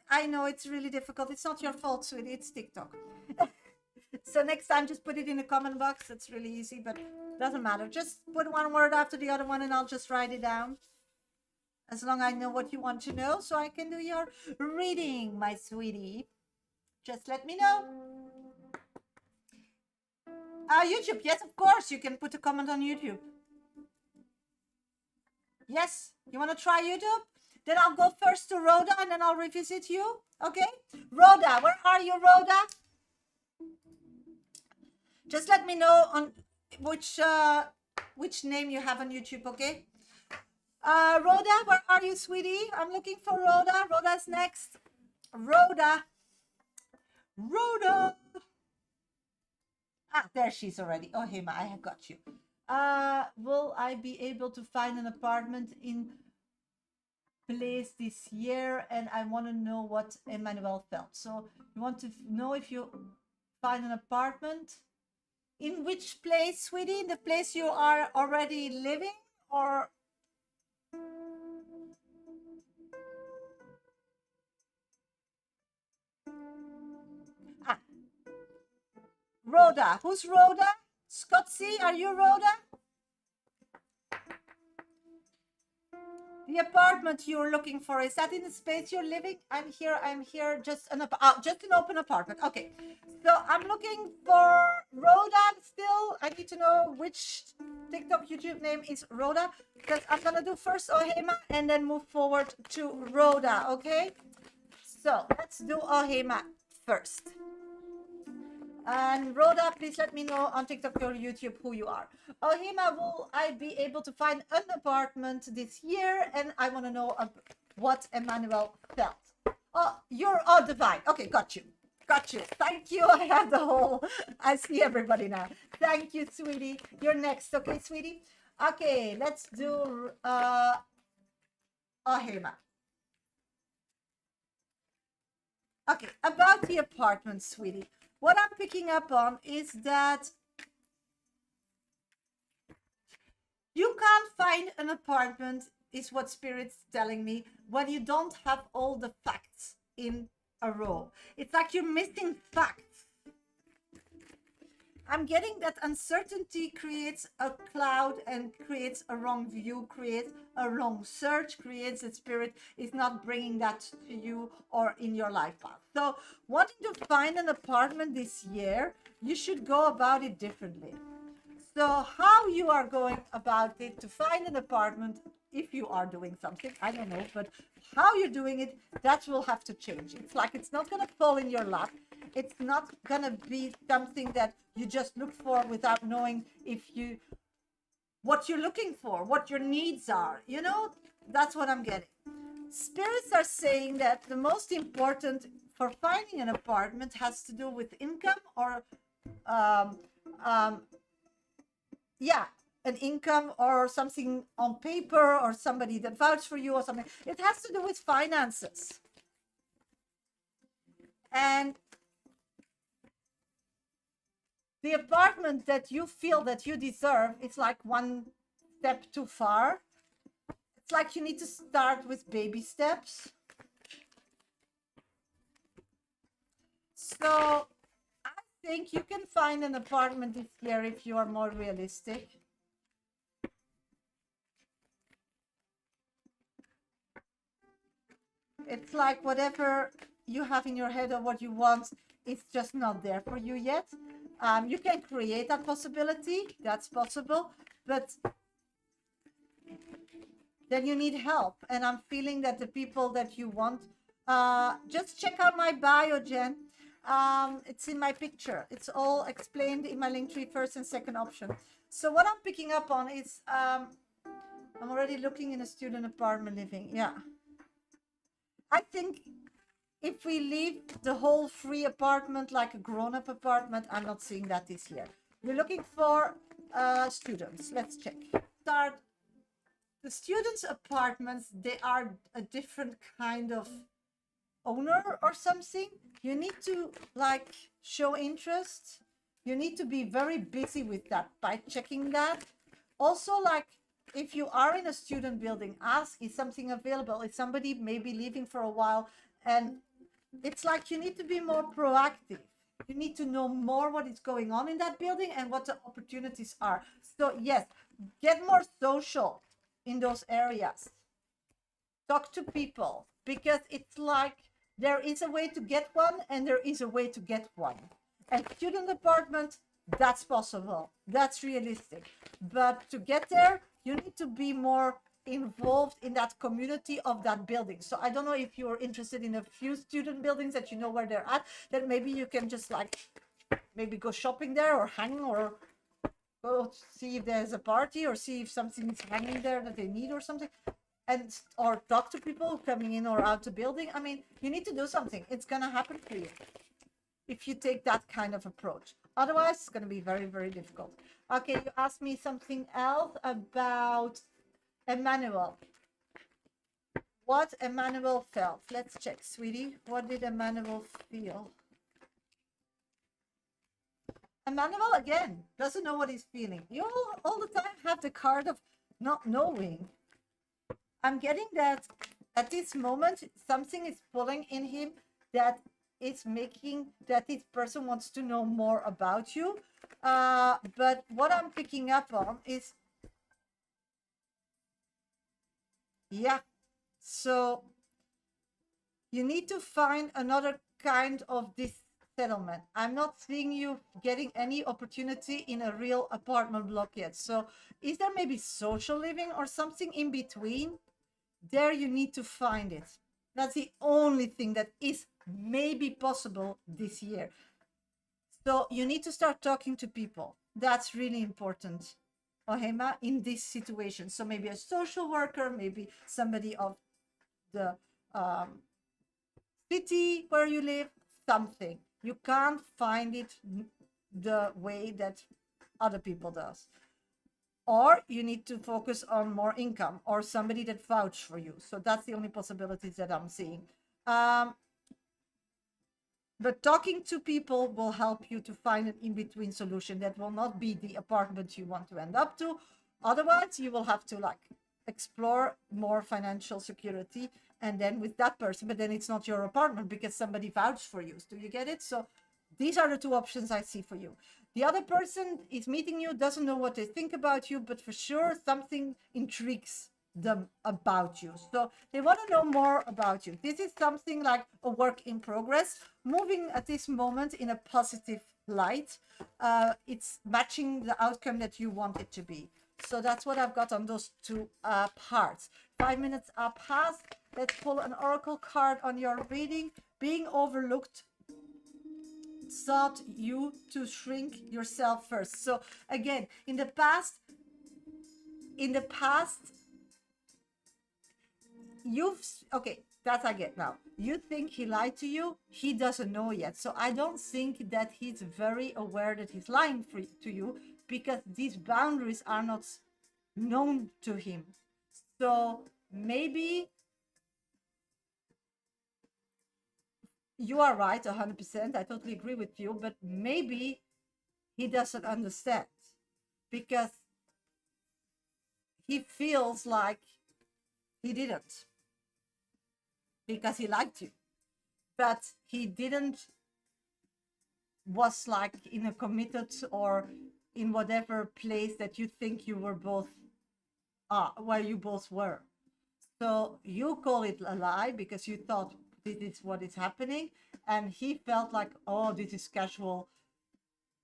I know it's really difficult. It's not your fault, sweetie. It's TikTok. So next time, just put it in the comment box. It's really easy, but it doesn't matter. Just put one word after the other one and I'll just write it down. As long as I know what you want to know, so I can do your reading, my sweetie. Just let me know. YouTube. Yes, of course. You can put a comment on YouTube. Yes, you want to try YouTube? Then I'll go first to Rhoda and then I'll revisit you. Okay? Rhoda, where are you, Rhoda? Just let me know on which name you have on YouTube, okay? Rhoda, where are you, sweetie? I'm looking for Rhoda. Rhoda's next. Rhoda. Ah, there she's already. Oh, Hema, I have got you. Will I be able to find an apartment in place this year? And I want to know what Emmanuel felt. So you want to know if you find an apartment in which place, sweetie? In the place you are already living, or Rhoda? Who's Rhoda? Scottsy, are you Rhoda? The apartment you're looking for, is that in the space you're living? I'm here, just an open apartment. Okay, so I'm looking for Rhoda still. I need to know which TikTok YouTube name is Rhoda, because I'm gonna do first Ohema and then move forward to Rhoda. Okay, so let's do Ohema first. And Rhoda, please let me know on TikTok or YouTube who you are. Ohima, will I be able to find an apartment this year? And I want to know what Emmanuel felt. Oh, you're all divine. Okay, got you. Got you. Thank you. I have the whole, I see everybody now. Thank you, sweetie. You're next. Okay, sweetie. Okay, let's do Ohima. Okay, about the apartment, sweetie. What I'm picking up on is that you can't find an apartment, is what Spirit's telling me, when you don't have all the facts in a row. It's like you're missing facts. I'm getting that uncertainty creates a cloud and creates a wrong view, creates a wrong search, creates that Spirit is not bringing that to you or in your life path. So wanting to find an apartment this year, you should go about it differently. So how you are going about it to find an apartment, if you are doing something, I don't know, but how you're doing it, that will have to change. It's like it's not going to fall in your lap. It's not going to be something that you just look for without knowing what you're looking for, what your needs are. You know, that's what I'm getting. Spirits are saying that the most important for finding an apartment has to do with income or yeah, an income or something on paper or somebody that vouched for you or something. It has to do with finances. And the apartment that you feel that you deserve, it's like one step too far. It's like you need to start with baby steps. So I think you can find an apartment this year if you are more realistic. It's like whatever you have in your head or what you want, it's just not there for you yet. You can create that possibility, that's possible, but then you need help. And I'm feeling that the people that you want, just check out my bio, Jen. It's in my picture. It's all explained in my Linktree first and second option. So what I'm picking up on is, I'm already looking in a student apartment living. Yeah. I think if we leave the whole free apartment like a grown-up apartment, I'm not seeing that this year. We're looking for students. Let's check. Start. The students' apartments, they are a different kind of owner or something. You need to like show interest. You need to be very busy with that by checking that. Also, like if you are in a student building, ask, is something available? Is somebody maybe leaving for a while? And it's like you need to be more proactive. You need to know more what is going on in that building and what the opportunities are. So yes, get more social in those areas. Talk to people, because it's like there is a way to get one and there is a way to get one. And student apartment, that's possible. That's realistic. But to get there, you need to be more involved in that community of that building. So I don't know if you're interested in a few student buildings that you know where they're at, then maybe you can just like maybe go shopping there or hang or go see if there's a party or see if something is hanging there that they need or something, and or talk to people coming in or out the building. I mean, you need to do something. It's gonna happen for you if you take that kind of approach. Otherwise, it's gonna be very, very difficult. Okay, you asked me something else about Emmanuel. What Emmanuel felt. Let's check, sweetie. What did Emmanuel feel? Emmanuel, again, doesn't know what he's feeling. You all the time have the card of not knowing. I'm getting that at this moment, something is pulling in him that is making that this person wants to know more about you. But what I'm picking up on is, yeah, so you need to find another kind of this settlement. I'm not seeing you getting any opportunity in a real apartment block yet. So is there maybe social living or something in between? There you need to find it. That's the only thing that is maybe possible this year. So you need to start talking to people. That's really important, Ohema, in this situation. So maybe a social worker, maybe somebody of the city where you live, something. You can't find it the way that other people does. Or you need to focus on more income or somebody that vouch for you. So that's the only possibilities that I'm seeing. But talking to people will help you to find an in-between solution that will not be the apartment you want to end up to. Otherwise, you will have to like explore more financial security and then with that person, but then it's not your apartment because somebody vouched for you. Do you get it? So these are the two options I see for you. The other person is meeting you, doesn't know what they think about you, but for sure something intrigues them about you. So they want to know more about you. This is something like a work in progress, moving at this moment in a positive light. It's matching the outcome that you want it to be. So that's what I've got on those two parts. 5 minutes are past. Let's pull an oracle card on your reading. Being overlooked taught you to shrink yourself first. So again, in the past, okay, that I get now. You think he lied to you? He doesn't know yet. So I don't think that he's very aware that he's lying to you because these boundaries are not known to him. So maybe you are right 100%. I totally agree with you, but maybe he doesn't understand because he feels like he didn't, because he liked you, but he didn't was like in a committed or in whatever place that you think you were both where you both were. So you call it a lie because you thought this is what is happening, and he felt like, oh, this is casual,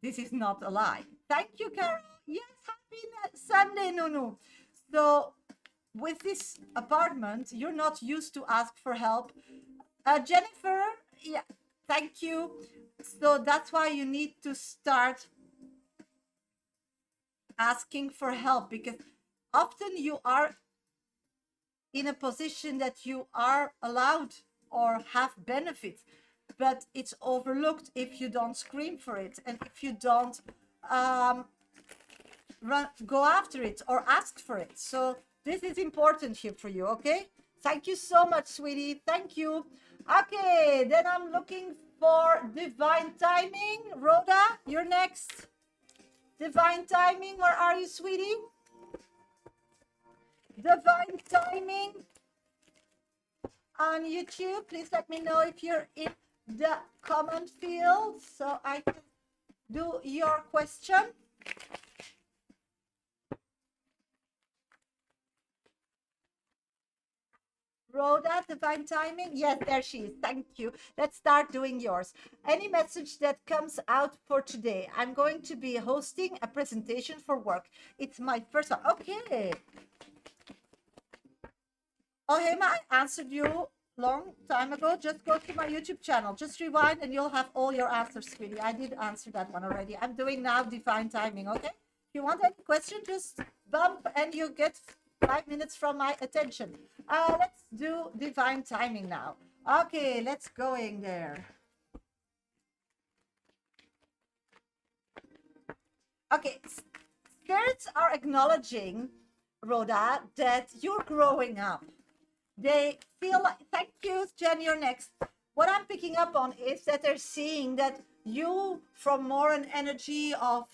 this is not a lie. Thank you, Carol. Yes, happy Sunday, Nunu. So with this apartment, you're not used to ask for help. Jennifer, yeah, thank you. So that's why you need to start asking for help, because often you are in a position that you are allowed or have benefits, but it's overlooked if you don't scream for it and if you don't go after it or ask for it. So this is important here for you, okay? Thank you so much, sweetie. Thank you. Okay, then I'm looking for divine timing. Rhoda, you're next. Divine timing, where are you, sweetie? Divine timing on YouTube. Please let me know if you're in the comment field so I can do your question. Rhoda, divine timing. Yes, there she is. Thank you. Let's start doing yours. Any message that comes out for today? I'm going to be hosting a presentation for work. It's my first one. Okay. Oh, Hema, I answered you long time ago. Just go to my YouTube channel. Just rewind and you'll have all your answers, sweetie. I did answer that one already. I'm doing now divine timing, okay? If you want any question, just bump and you get 5 minutes from my attention. Let's do divine timing now. Okay, let's go in there. Okay, spirits are acknowledging, Rhoda, that you're growing up. They feel like, thank you, Jen, you're next. What I'm picking up on is that they're seeing that you, from more an energy of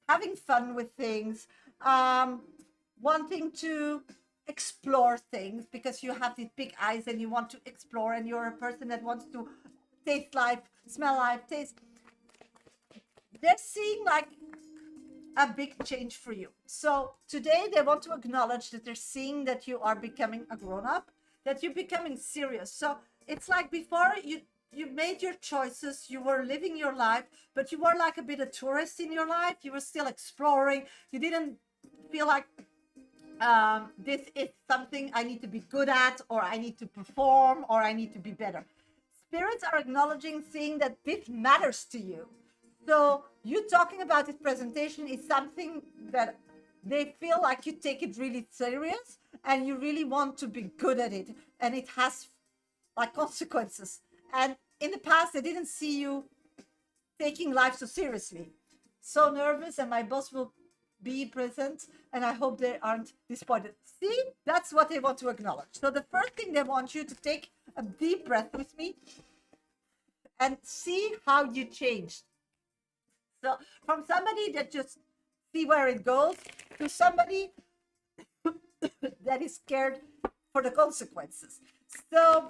having fun with things, wanting to explore things because you have these big eyes and you want to explore, and you're a person that wants to taste life, smell life, taste. They're seeing like a big change for you. So today they want to acknowledge that they're seeing that you are becoming a grown-up, that you're becoming serious. So it's like before you made your choices, you were living your life, but you were like a bit a tourist in your life. You were still exploring. You didn't feel like this is something I need to be good at, or I need to perform, or I need to be better. Spirits are acknowledging, seeing that this matters to you. So you talking about this presentation is something that they feel like you take it really serious and you really want to be good at it, and it has like consequences. And in the past, they didn't see you taking life so seriously. So nervous, and my boss will be present, and I hope they aren't disappointed. See, that's what they want to acknowledge. So the first thing, they want you to take a deep breath with me and see how you changed. So from somebody that just see where it goes to somebody that is scared for the consequences. So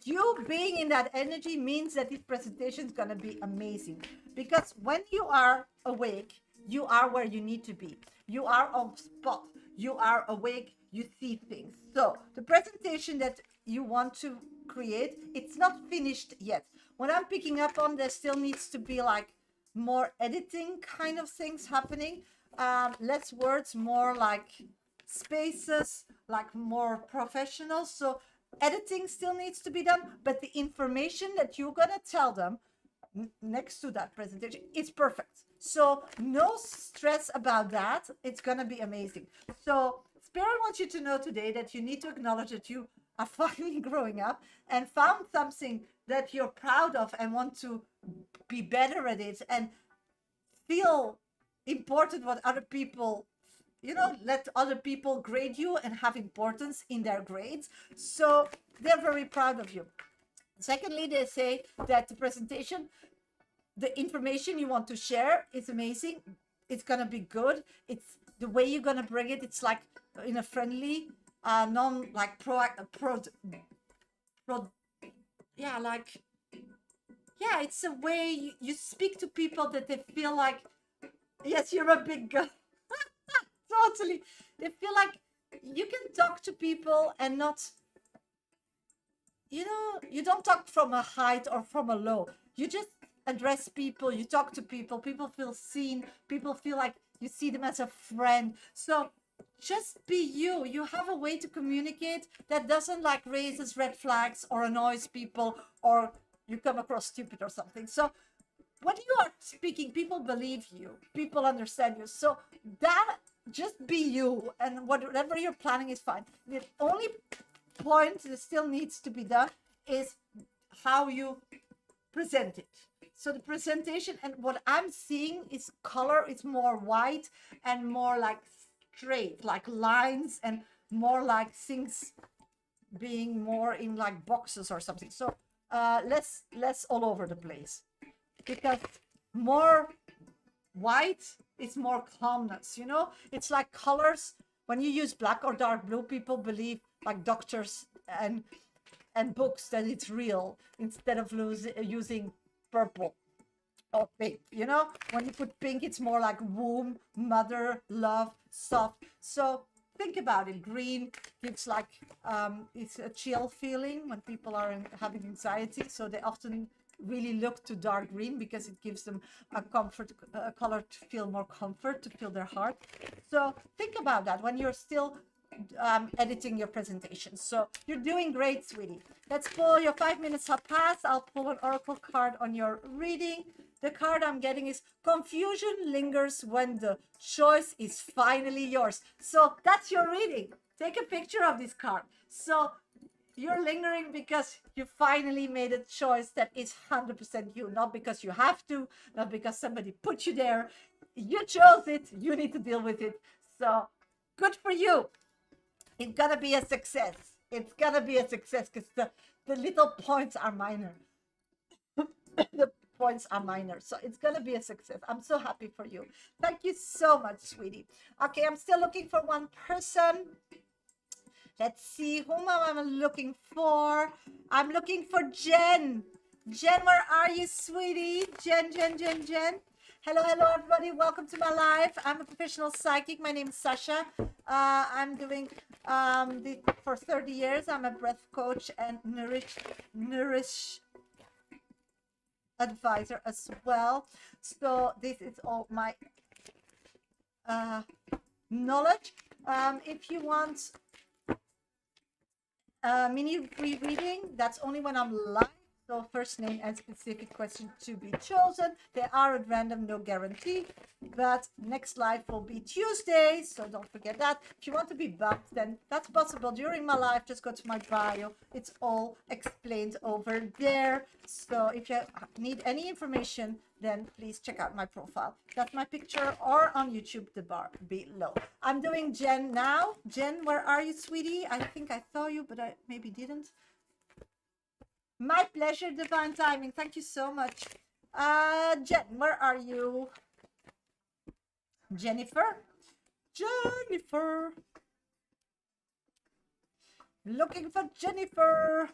you being in that energy means that this presentation is going to be amazing, because when you are awake, you are where you need to be. You are on spot. You are awake. You see things. So the presentation that you want to create, it's not finished yet. What I'm picking up on, there still needs to be like more editing kind of things happening. Less words, more like spaces, like more professional. So editing still needs to be done, but the information that you're gonna tell them next to that presentation is perfect. So no stress about that. It's gonna be amazing. So Spirit wants you to know today that you need to acknowledge that you are finally growing up and found something that you're proud of and want to be better at it and feel important what other people, let other people grade you and have importance in their grades. So they're very proud of you. Secondly, they say that the presentation, the information you want to share is amazing. It's going to be good. It's the way you're going to bring it. It's like in a friendly, non like it's a way you speak to people that they feel like, yes, you're a big girl. Totally. They feel like you can talk to people and not, you don't talk from a height or from a low. You just address people, you talk to people, people feel seen, people feel like you see them as a friend. So just be you. You have a way to communicate that doesn't like raises red flags or annoys people or you come across stupid or something. So when you are speaking, people believe you, people understand you. So that, just be you, and whatever you're planning is fine. The only point that still needs to be done is how you present it. So the presentation, and what I'm seeing is color is more white and more like straight, like lines, and more like things being more in like boxes or something. So less all over the place, because more white is more calmness. It's like colors. When you use black or dark blue, people believe, like doctors and books, that it's real, instead of using purple or pink. When you put pink, it's more like womb, mother, love, soft. So think about it. Green gives like it's a chill feeling when people are having anxiety, so they often really look to dark green because it gives them a color to feel more comfort, to feel their heart. So think about that when you're still editing your presentation. So you're doing great, sweetie. Let's pull. Your 5 minutes have passed. I'll pull an oracle card on your reading. The card I'm getting is confusion lingers when the choice is finally yours. So that's your reading. Take a picture of this card. So you're lingering because you finally made a choice that is 100% you, not because you have to, not because somebody put you there. You chose it. You need to deal with it. So good for you. It's gonna be a success. It's gonna be a success because the little points are minor. The points are minor. So it's gonna be a success. I'm so happy for you. Thank you so much, sweetie. Okay, I'm still looking for one person. Let's see, whom am I looking for? I'm looking for Jen. Jen, where are you, sweetie? Jen. Hello, everybody. Welcome to my life. I'm a professional psychic. My name is Shasha. I'm doing this for 30 years. I'm a breath coach and advisor as well. So this is all my knowledge. If you want mini reading, that's only when I'm live. So first name and specific question to be chosen. They are at random, no guarantee. But next live will be Tuesday, so don't forget that. If you want to be bumped, then that's possible during my live. Just go to my bio. It's all explained over there. So if you need any information, then please check out my profile. That's my picture, or on YouTube, the bar below. I'm doing Jen now. Jen, where are you, sweetie? I think I saw you, but I maybe didn't. My pleasure, divine timing. Thank you so much. Jen, where are you? Jennifer? Jennifer. Looking for Jennifer.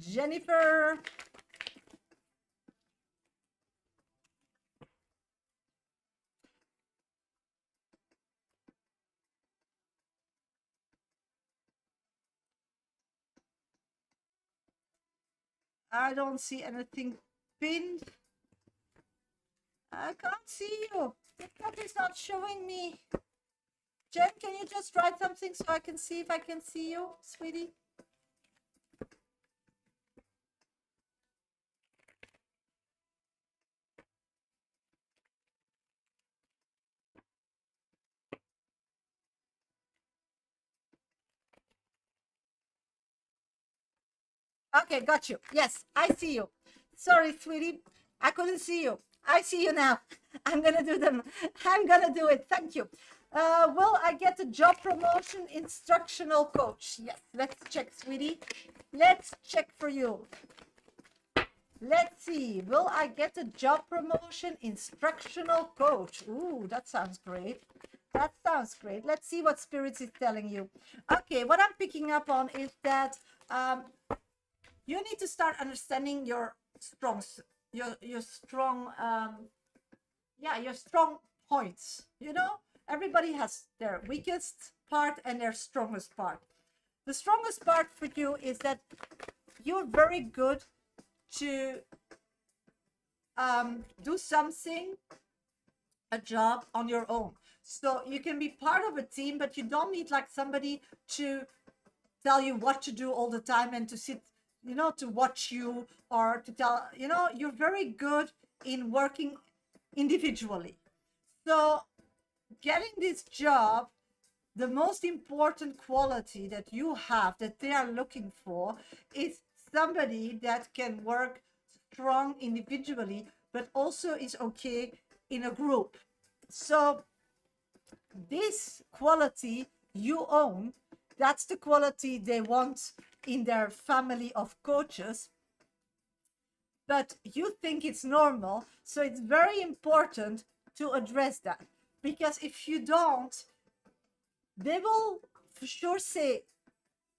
Jennifer. I don't see anything pinned. I can't see you. The cat is not showing me. Jen, can you just write something so I can see if I can see you, sweetie? Okay, got you. Yes, I see you. Sorry, sweetie. I couldn't see you. I see you now. I'm gonna do them. I'm gonna do it. Thank you. Will I get a job promotion? Instructional coach. Yes, let's check, sweetie. Let's check for you. Let's see. Will I get a job promotion? Instructional coach. Ooh, that sounds great. That sounds great. Let's see what Spirits is telling you. Okay, what I'm picking up on is that you need to start understanding your strong points. You know, everybody has their weakest part and their strongest part. The strongest part for you is that you're very good to do something, a job on your own. So you can be part of a team, but you don't need like somebody to tell you what to do all the time and to sit, you know, to watch you or to tell, you know, you're very good in working individually. So getting this job, the most important quality that you have that they are looking for is somebody that can work strong individually, but also is okay in a group. So this quality you own, that's the quality they want in their family of coaches, but you think it's normal. So it's very important to address that, because if you don't, they will for sure say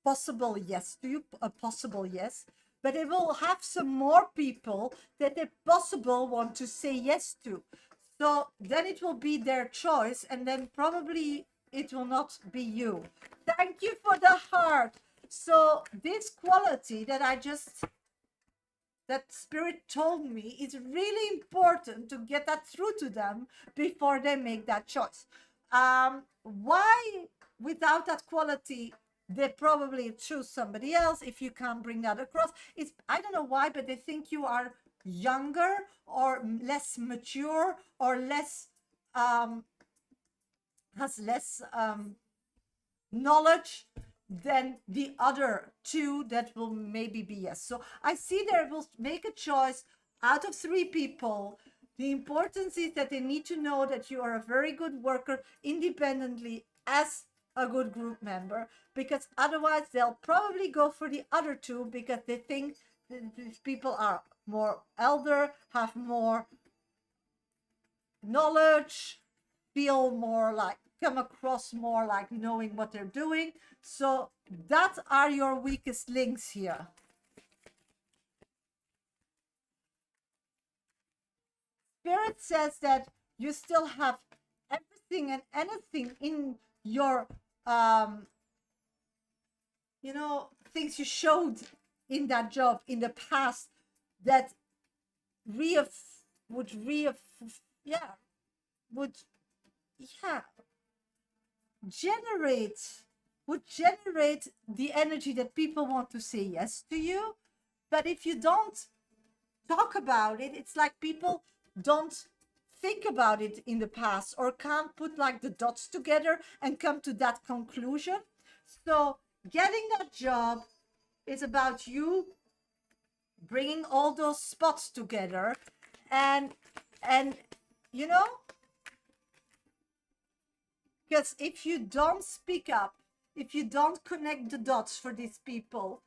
possible yes to you, a possible yes, but they will have some more people that they possible want to say yes to. So then it will be their choice, and then probably it will not be you. Thank you for the heart. So this quality that Spirit told me is really important to get that through to them before they make that choice. Why without that quality they probably choose somebody else if you can't bring that across? It's, I don't know why, but they think you are younger or less mature or less has less knowledge than the other two that will maybe be yes. So I see they will make a choice out of 3 people. The importance is that they need to know that you are a very good worker independently as a good group member, because otherwise they'll probably go for the other 2 because they think these people are more elder, have more knowledge, feel more like, come across more like knowing what they're doing. So that are your weakest links here. Spirit says that you still have everything and anything in your you know, things you showed in that job in the past that would yeah would yeah generate would generate the energy that people want to say yes to you. But if you don't talk about it, it's like people don't think about it in the past or can't put like the dots together and come to that conclusion. So getting that job is about you bringing all those spots together, and and you know, because if you don't speak up, if you don't connect the dots for these people,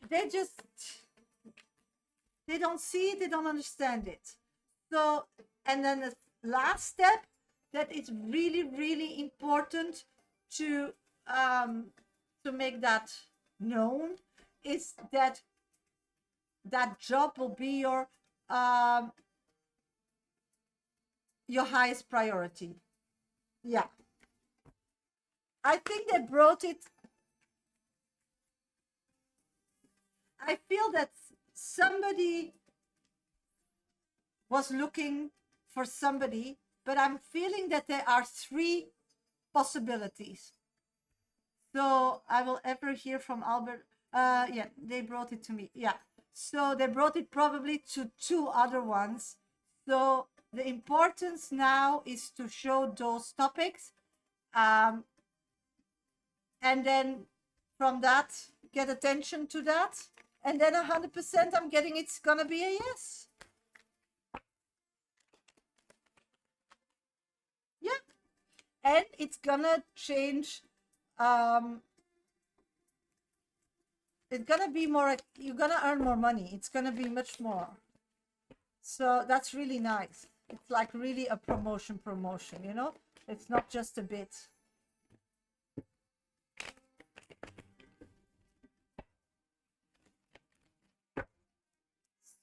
they just they don't see it, they don't understand it. So, and then the last step that is really, really important to make that known is that that job will be your highest priority. Yeah. I think they brought it. I feel that somebody was looking for somebody, but I'm feeling that there are 3 possibilities. So I will ever hear from Albert. Yeah, they brought it to me. Yeah. So they brought it probably to 2 other ones. So the importance now is to show those topics. And then from that, get attention to that. And then 100% I'm getting it's gonna be a yes. Yeah. And it's gonna change. It's gonna be more, you're gonna earn more money. It's gonna be much more. So that's really nice. It's like really a promotion, you know? It's not just a bit.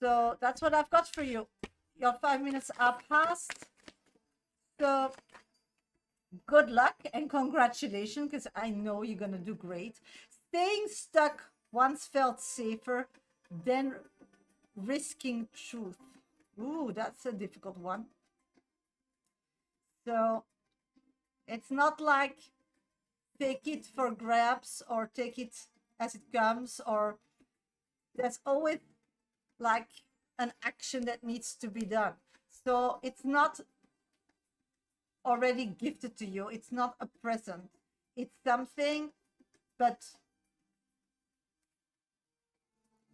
So that's what I've got for you. Your 5 minutes are past. So good luck and congratulations, because I know you're going to do great. Staying stuck once felt safer than risking truth. Ooh, that's a difficult one. So it's not like take it for grabs or take it as it comes, or there's always like an action that needs to be done. So it's not already gifted to you. It's not a present. It's something, but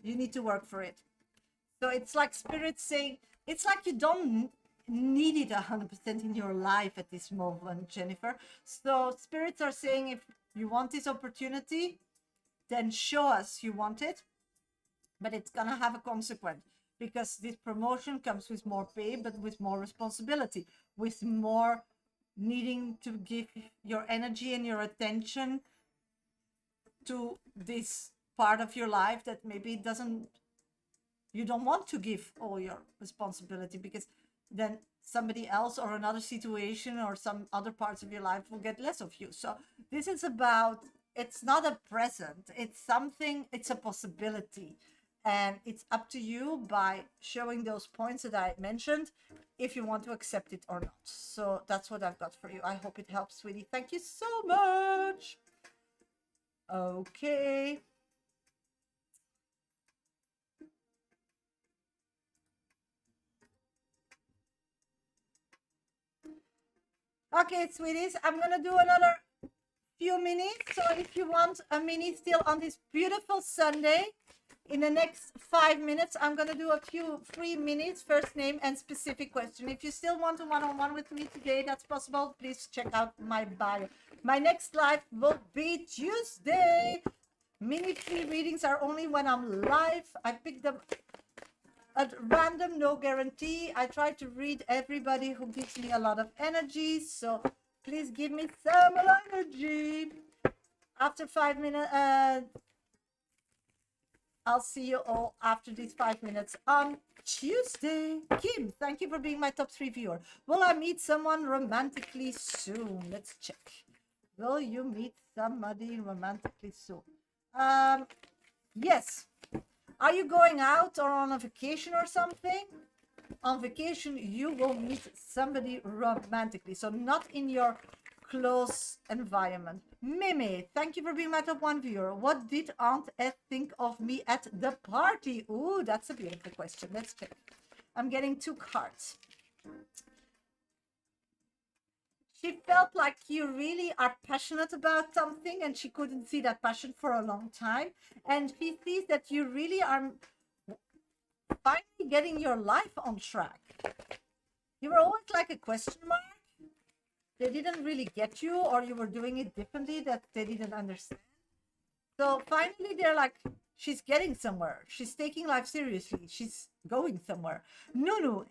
you need to work for it. So it's like spirit saying, it's like you don't need it 100% in your life at this moment, Jennifer. So spirits are saying, if you want this opportunity, then show us you want it, but it's gonna have a consequence, because this promotion comes with more pay, but with more responsibility, with more needing to give your energy and your attention to this part of your life that maybe you don't want to give all your responsibility, because then somebody else or another situation or some other parts of your life will get less of you. So this is about, it's not a present, it's something, it's a possibility. And it's up to you by showing those points that I mentioned, if you want to accept it or not. So that's what I've got for you. I hope it helps, sweetie. Thank you so much. Okay. Okay, sweeties, I'm going to do another few minutes. So if you want a minute still on this beautiful Sunday, in the next 5 minutes, I'm going to do a few 3 minutes, first name and specific question. If you still want a one-on-one with me today, that's possible. Please check out my bio. My next live will be Tuesday. Mini free readings are only when I'm live. I pick them at random, no guarantee. I try to read everybody who gives me a lot of energy. So please give me some energy. After 5 minutes, I'll see you all after these 5 minutes on Tuesday. Kim, thank you for being my top 3 viewer. Will I meet someone romantically soon? Let's check. Will you meet somebody romantically soon? Yes. Are you going out or on a vacation or something? On vacation, you will meet somebody romantically. So not in your close environment. Mimi, thank you for being my top one viewer. What did Aunt Ed think of me at the party? Ooh, that's a beautiful question. Let's check. I'm getting two cards. She felt like you really are passionate about something and she couldn't see that passion for a long time. And she sees that you really are finally getting your life on track. You were always like a question mark. They didn't really get you, or you were doing it differently that they didn't understand. So finally they're like, she's getting somewhere. She's taking life seriously. She's going somewhere. Nunu,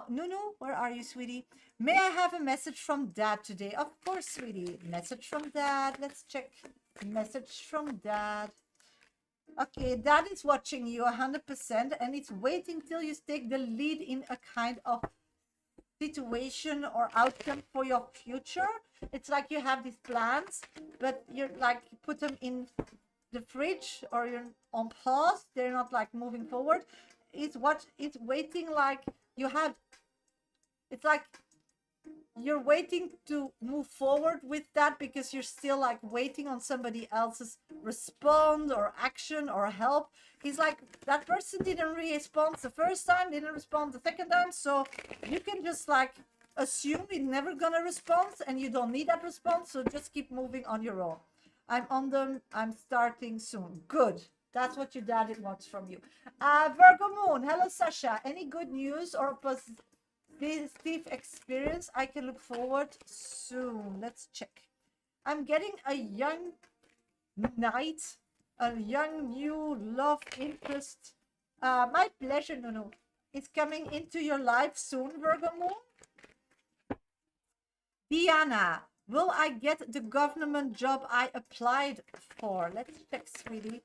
Nunu, where are you, sweetie? May I have a message from Dad today? Of course, sweetie. Message from Dad. Let's check. Message from Dad. Okay, Dad is watching you 100% and it's waiting till you take the lead in a kind of situation or outcome for your future. It's like you have these plans, but you're like, you put them in the fridge or you're on pause. They're not like moving forward. It's waiting, like you had, it's like you're waiting to move forward with that because you're still like waiting on somebody else's respond or action or help. He's like, that person didn't respond the first time, didn't respond the second time, so you can just like assume he's never gonna respond and you don't need that response, so just keep moving on your own. I'm on them, I'm starting soon. Good. That's what your daddy wants from you. Virgo Moon, hello Sasha. Any good news or positive experience I can look forward soon? Let's check. I'm getting a young knight, a young new love interest. My pleasure, Nunu. It's coming into your life soon, Virgo Moon. Diana, will I get the government job I applied for? Let's check, sweetie.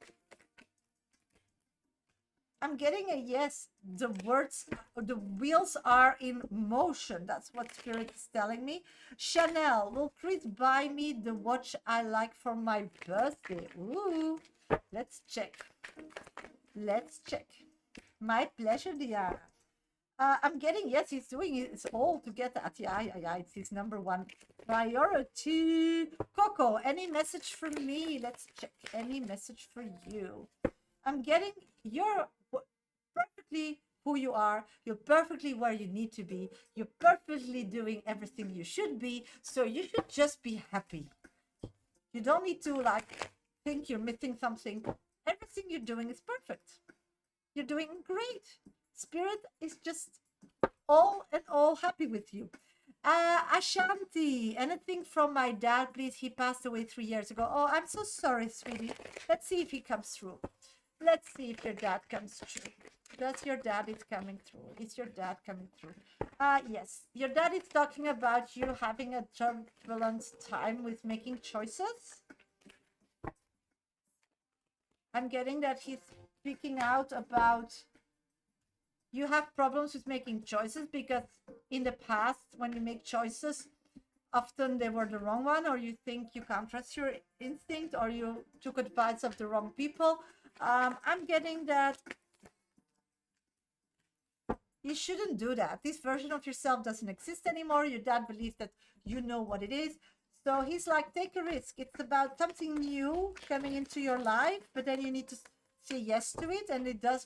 I'm getting a yes. The wheels are in motion. That's what Spirit is telling me. Chanel, will Chris buy me the watch I like for my birthday? Ooh, let's check. Let's check. My pleasure, Diana. I'm getting, yes, he's doing it. It's all to get that. Yeah, it's his number one priority. Coco, any message for me? Let's check. Any message for you? I'm getting, you're perfectly who you are. You're perfectly where you need to be. You're perfectly doing everything you should be. So you should just be happy. You don't need to like think you're missing something. Everything you're doing is perfect. You're doing great. Spirit is just all in all happy with you. Ashanti, anything from my dad, please? He passed away 3 years ago. Oh, I'm so sorry, sweetie. Let's see if he comes through. Let's see if your dad comes through. That's your dad is coming through. Is your dad coming through? Yes. Your dad is talking about you having a turbulent time with making choices. I'm getting that he's speaking out about you have problems with making choices because in the past, when you make choices, often they were the wrong one, or you think you can't trust your instinct, or you took advice of the wrong people. I'm getting that you shouldn't do that. This version of yourself doesn't exist anymore. Your dad believes that you know what it is. So he's like, take a risk. It's about something new coming into your life, but then you need to say yes to it, and it does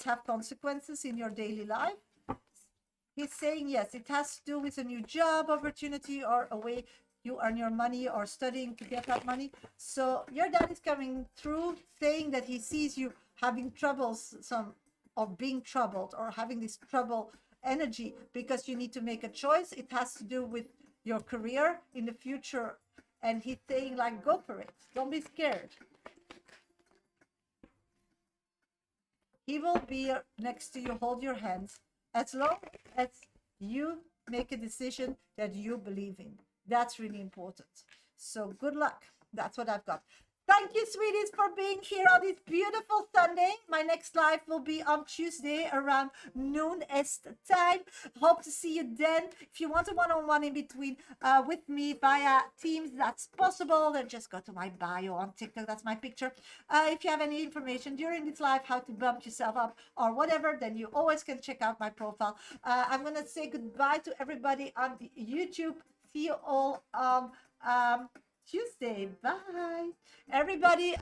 have consequences in your daily life. He's saying yes, it has to do with a new job opportunity or a way you earn your money or studying to get that money. So your dad is coming through saying that he sees you having troubles, or being troubled or having this trouble energy because you need to make a choice. It has to do with your career in the future. And he's saying like, go for it. Don't be scared. He will be next to you, hold your hands, as long as you make a decision that you believe in. That's really important. So good luck. That's what I've got. Thank you, sweeties, for being here on this beautiful Sunday. My next live will be on Tuesday around noon Est time. Hope to see you then. If you want a one-on-one in between with me via Teams, that's possible. Then just go to my bio on TikTok. That's my picture. If you have any information during this live, how to bump yourself up or whatever, then you always can check out my profile. I'm going to say goodbye to everybody on YouTube. See you all on Tuesday. Bye. Everybody.